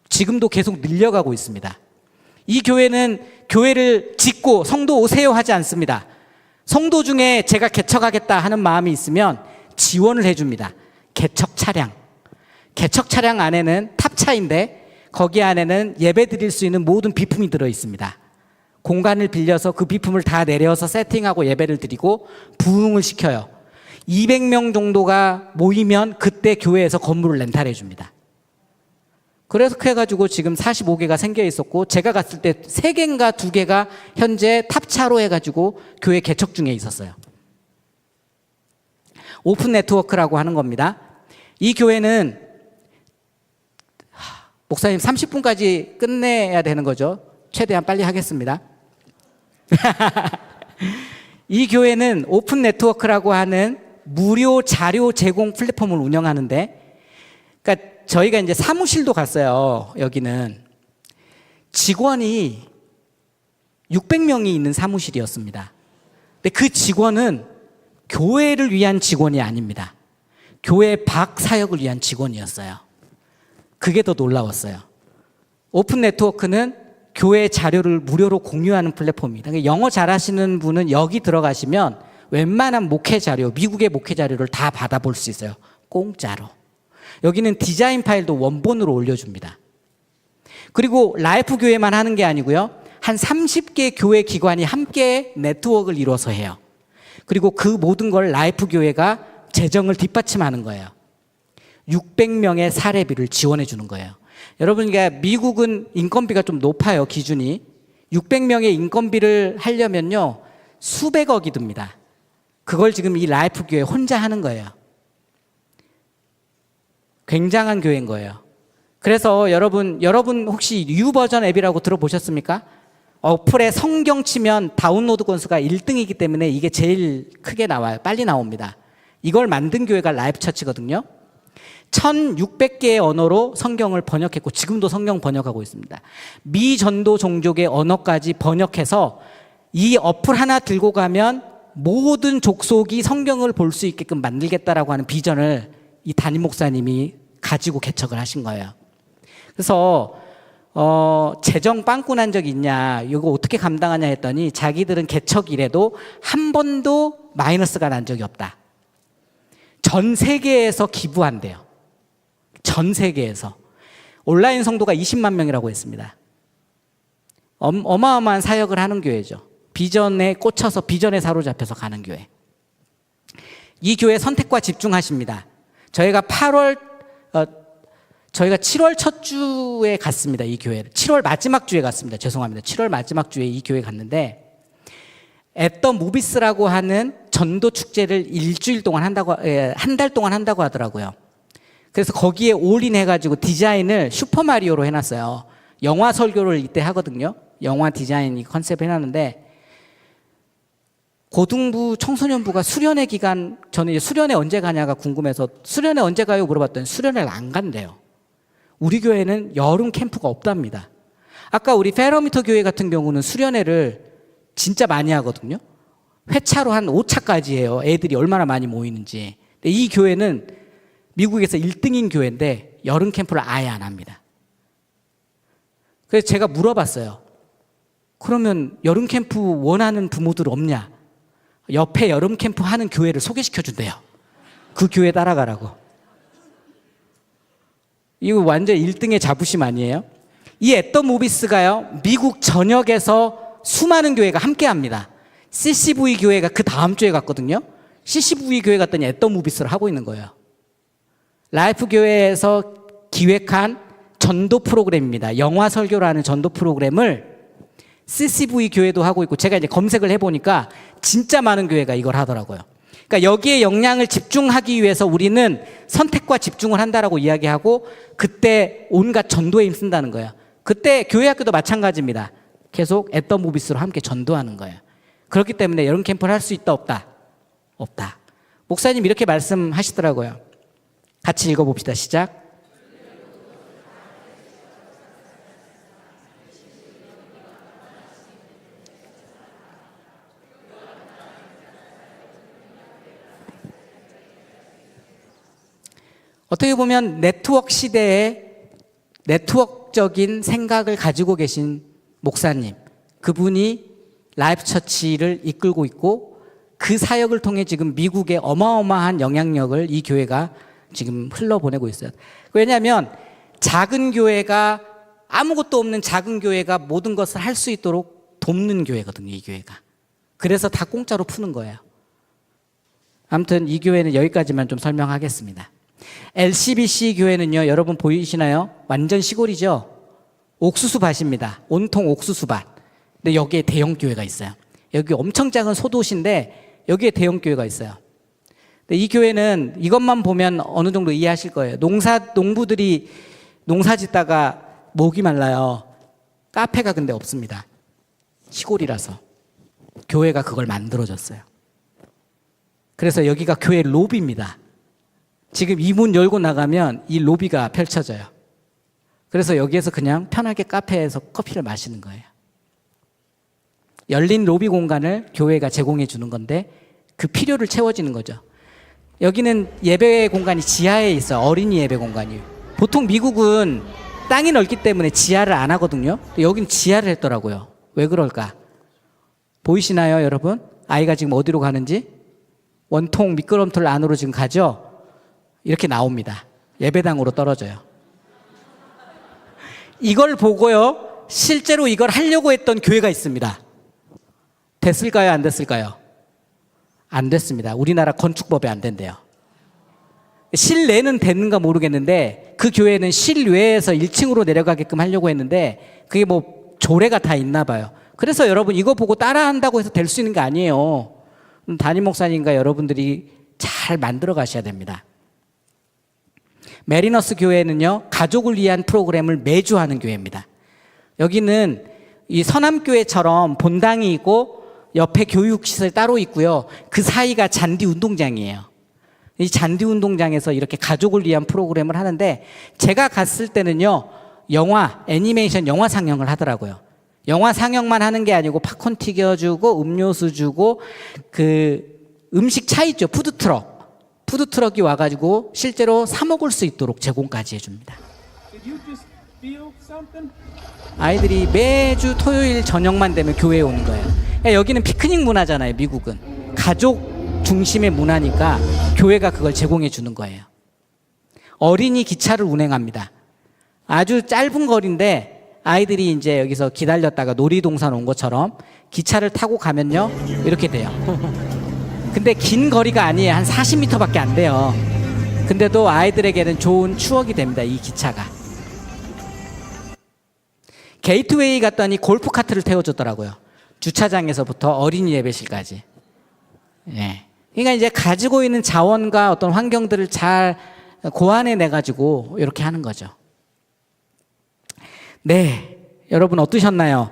지금도 계속 늘려가고 있습니다. 이 교회는 교회를 짓고 성도 오세요 하지 않습니다. 성도 중에 제가 개척하겠다 하는 마음이 있으면 지원을 해줍니다. 개척 차량. 개척 차량 안에는 탑차인데 거기 안에는 예배 드릴 수 있는 모든 비품이 들어 있습니다. 공간을 빌려서 그 비품을 다 내려서 세팅하고 예배를 드리고 부흥을 시켜요. 200명 정도가 모이면 그때 교회에서 건물을 렌탈해 줍니다. 그래서 해가지고 지금 45개가 생겨 있었고 제가 갔을 때 3개인가 2개가 현재 탑차로 해가지고 교회 개척 중에 있었어요. 오픈 네트워크라고 하는 겁니다. 이 교회는 목사님 30분까지 끝내야 되는 거죠. 최대한 빨리 하겠습니다. 이 교회는 오픈 네트워크라고 하는 무료 자료 제공 플랫폼을 운영하는데, 그러니까 저희가 이제 사무실도 갔어요. 여기는 직원이 600명이 있는 사무실이었습니다. 근데 그 직원은 교회를 위한 직원이 아닙니다. 교회 밖 사역을 위한 직원이었어요. 그게 더 놀라웠어요. 오픈 네트워크는 교회 자료를 무료로 공유하는 플랫폼입니다. 그러니까 영어 잘하시는 분은 여기 들어가시면 웬만한 목회 자료, 미국의 목회 자료를 다 받아볼 수 있어요. 공짜로. 여기는 디자인 파일도 원본으로 올려줍니다. 그리고 라이프 교회만 하는 게 아니고요. 한 30개 교회 기관이 함께 네트워크를 이루어서 해요. 그리고 그 모든 걸 라이프 교회가 재정을 뒷받침하는 거예요. 600명의 사례비를 지원해 주는 거예요. 여러분, 그러니까 미국은 인건비가 좀 높아요, 기준이. 600명의 인건비를 하려면요, 수백억이 듭니다. 그걸 지금 이 라이프 교회 혼자 하는 거예요. 굉장한 교회인 거예요. 그래서 여러분 혹시 뉴버전 앱이라고 들어보셨습니까? 어플에 성경 치면 다운로드 건수가 1등이기 때문에 이게 제일 크게 나와요. 빨리 나옵니다. 이걸 만든 교회가 라이프 처치거든요. 1600개의 언어로 성경을 번역했고 지금도 성경 번역하고 있습니다. 미전도 종족의 언어까지 번역해서 이 어플 하나 들고 가면 모든 족속이 성경을 볼 수 있게끔 만들겠다라고 하는 비전을 이 담임 목사님이 가지고 개척을 하신 거예요. 그래서 재정 빵꾸 난 적이 있냐, 이거 어떻게 감당하냐 했더니 자기들은 개척 이래도 한 번도 마이너스가 난 적이 없다. 전 세계에서 기부한대요. 전 세계에서. 온라인 성도가 20만 명이라고 했습니다. 어마어마한 사역을 하는 교회죠. 비전에 꽂혀서 비전에 사로잡혀서 가는 교회. 이 교회 선택과 집중하십니다. 저희가 7월 첫 주에 갔습니다. 이 교회를. 7월 마지막 주에 갔습니다. 죄송합니다. 7월 마지막 주에 이 교회 갔는데 앳더 무비스라고 하는 전도 축제를 일주일 동안 한다고, 한 달 동안 한다고 하더라고요. 그래서 거기에 올인 해가지고 디자인을 슈퍼마리오로 해놨어요. 영화 설교를 이때 하거든요. 영화 디자인 컨셉 해놨는데 고등부 청소년부가 수련회 기간, 저는 이제 수련회 언제 가냐가 궁금해서 수련회 언제 가요 물어봤더니 수련회를 안 간대요. 우리 교회는 여름 캠프가 없답니다. 아까 우리 페러미터 교회 같은 경우는 수련회를 진짜 많이 하거든요. 회차로 한 5차까지 해요. 애들이 얼마나 많이 모이는지. 근데 이 교회는 미국에서 1등인 교회인데 여름 캠프를 아예 안 합니다. 그래서 제가 물어봤어요. 그러면 여름 캠프 원하는 부모들 없냐? 옆에 여름 캠프 하는 교회를 소개시켜 준대요. 그 교회 따라가라고. 이거 완전 1등의 자부심 아니에요? 이 앳더 무비스가요, 미국 전역에서 수많은 교회가 함께 합니다. CCV 교회가 그 다음 주에 갔거든요. CCV 교회 갔더니 앳더 무비스를 하고 있는 거예요. 라이프 교회에서 기획한 전도 프로그램입니다. 영화 설교라는 전도 프로그램을 CCV 교회도 하고 있고, 제가 이제 검색을 해보니까 진짜 많은 교회가 이걸 하더라고요. 그러니까 여기에 역량을 집중하기 위해서 우리는 선택과 집중을 한다라고 이야기하고 그때 온갖 전도에 힘쓴다는 거예요. 그때 교회 학교도 마찬가지입니다. 계속 앳더 무비스로 함께 전도하는 거예요. 그렇기 때문에 여름 캠프를 할 수 있다 없다? 없다. 목사님 이렇게 말씀하시더라고요. 같이 읽어봅시다. 시작. 어떻게 보면 네트워크 시대에 네트워크적인 생각을 가지고 계신 목사님, 그분이 라이프 처치를 이끌고 있고 그 사역을 통해 지금 미국의 어마어마한 영향력을 이 교회가 지금 흘러보내고 있어요. 왜냐하면 작은 교회가, 아무것도 없는 작은 교회가 모든 것을 할 수 있도록 돕는 교회거든요, 이 교회가. 그래서 다 공짜로 푸는 거예요. 아무튼 이 교회는 여기까지만 좀 설명하겠습니다. LCBC 교회는요, 여러분 보이시나요? 완전 시골이죠? 옥수수밭입니다. 온통 옥수수밭. 근데 여기에 대형 교회가 있어요. 여기 엄청 작은 소도시인데 여기에 대형 교회가 있어요. 근데 이 교회는 이것만 보면 어느 정도 이해하실 거예요. 농부들이 농사 짓다가 목이 말라요. 카페가 근데 없습니다. 시골이라서. 교회가 그걸 만들어줬어요. 그래서 여기가 교회 로비입니다. 지금 이 문 열고 나가면 이 로비가 펼쳐져요. 그래서 여기에서 그냥 편하게 카페에서 커피를 마시는 거예요. 열린 로비 공간을 교회가 제공해 주는 건데 그 필요를 채워지는 거죠. 여기는 예배 공간이 지하에 있어요. 어린이 예배 공간이. 보통 미국은 땅이 넓기 때문에 지하를 안 하거든요. 여긴 지하를 했더라고요. 왜 그럴까? 보이시나요, 여러분? 아이가 지금 어디로 가는지? 원통 미끄럼틀 안으로 지금 가죠? 이렇게 나옵니다. 예배당으로 떨어져요. 이걸 보고요, 실제로 이걸 하려고 했던 교회가 있습니다. 됐을까요? 안 됐을까요? 안 됐습니다. 우리나라 건축법에 안 된대요. 실내는 됐는가 모르겠는데 그 교회는 실외에서 1층으로 내려가게끔 하려고 했는데 그게 뭐 조례가 다 있나 봐요. 그래서 여러분 이거 보고 따라한다고 해서 될 수 있는 게 아니에요. 담임 목사님과 여러분들이 잘 만들어 가셔야 됩니다. 메리너스 교회는요, 가족을 위한 프로그램을 매주 하는 교회입니다. 여기는 이 서남교회처럼 본당이 있고 옆에 교육시설 따로 있고요. 그 사이가 잔디 운동장이에요. 이 잔디 운동장에서 이렇게 가족을 위한 프로그램을 하는데 제가 갔을 때는요, 영화, 애니메이션 영화 상영을 하더라고요. 영화 상영만 하는 게 아니고 팝콘 튀겨주고 음료수 주고 그 음식 차 있죠. 푸드트럭이 와가지고 실제로 사 먹을 수 있도록 제공까지 해줍니다. 아이들이 매주 토요일 저녁만 되면 교회에 오는 거예요. 여기는 피크닉 문화잖아요. 미국은 가족 중심의 문화니까 교회가 그걸 제공해 주는 거예요. 어린이 기차를 운행합니다. 아주 짧은 거리인데 아이들이 이제 여기서 기다렸다가 놀이동산 온 것처럼 기차를 타고 가면요 이렇게 돼요. 근데 긴 거리가 아니에요. 한 40m밖에 안 돼요. 근데도 아이들에게는 좋은 추억이 됩니다. 이 기차가. 게이트웨이 갔더니 골프카트를 태워줬더라고요. 주차장에서부터 어린이 예배실까지. 예. 그러니까 이제 가지고 있는 자원과 어떤 환경들을 잘 고안해내가지고 이렇게 하는 거죠. 네, 여러분 어떠셨나요?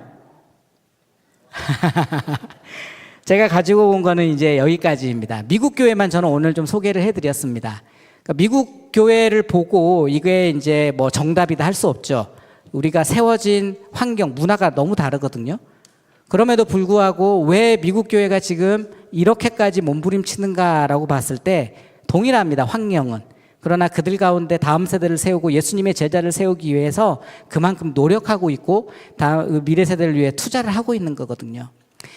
제가 가지고 온 거는 이제 여기까지입니다. 미국 교회만 저는 오늘 좀 소개를 해드렸습니다. 그러니까 미국 교회를 보고 이게 이제 뭐 정답이다 할 수 없죠. 우리가 세워진 환경, 문화가 너무 다르거든요. 그럼에도 불구하고 왜 미국 교회가 지금 이렇게까지 몸부림치는가라고 봤을 때 동일합니다. 환경은. 그러나 그들 가운데 다음 세대를 세우고 예수님의 제자를 세우기 위해서 그만큼 노력하고 있고 미래 세대를 위해 투자를 하고 있는 거거든요.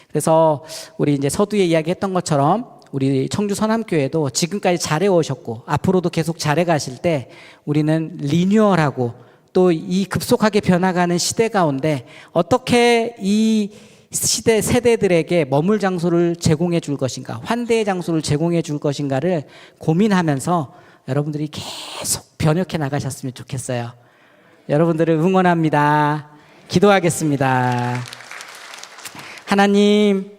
그래서 우리 이제 서두에 이야기했던 것처럼 우리 청주 선함교회도 지금까지 잘해 오셨고 앞으로도 계속 잘해 가실 때 우리는 리뉴얼하고 또 이 급속하게 변화가는 시대 가운데 어떻게 이 시대 세대들에게 머물 장소를 제공해 줄 것인가, 환대의 장소를 제공해 줄 것인가를 고민하면서 여러분들이 계속 변혁해 나가셨으면 좋겠어요. 여러분들을 응원합니다. 기도하겠습니다. 하나님,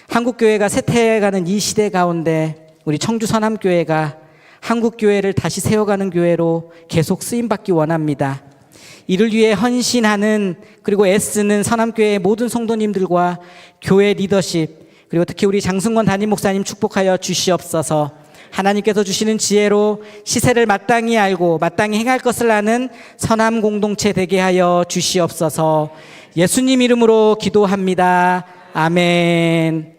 한국교회가 쇠퇴해가는 이 시대 가운데 우리 청주 선함교회가 한국교회를 다시 세워가는 교회로 계속 쓰임받기 원합니다. 이를 위해 헌신하는 그리고 애쓰는 선함교회의 모든 성도님들과 교회 리더십 그리고 특히 우리 장승권 담임 목사님 축복하여 주시옵소서. 하나님께서 주시는 지혜로 시세를 마땅히 알고 마땅히 행할 것을 아는 선함 공동체 되게 하여 주시옵소서. 예수님 이름으로 기도합니다. 아멘.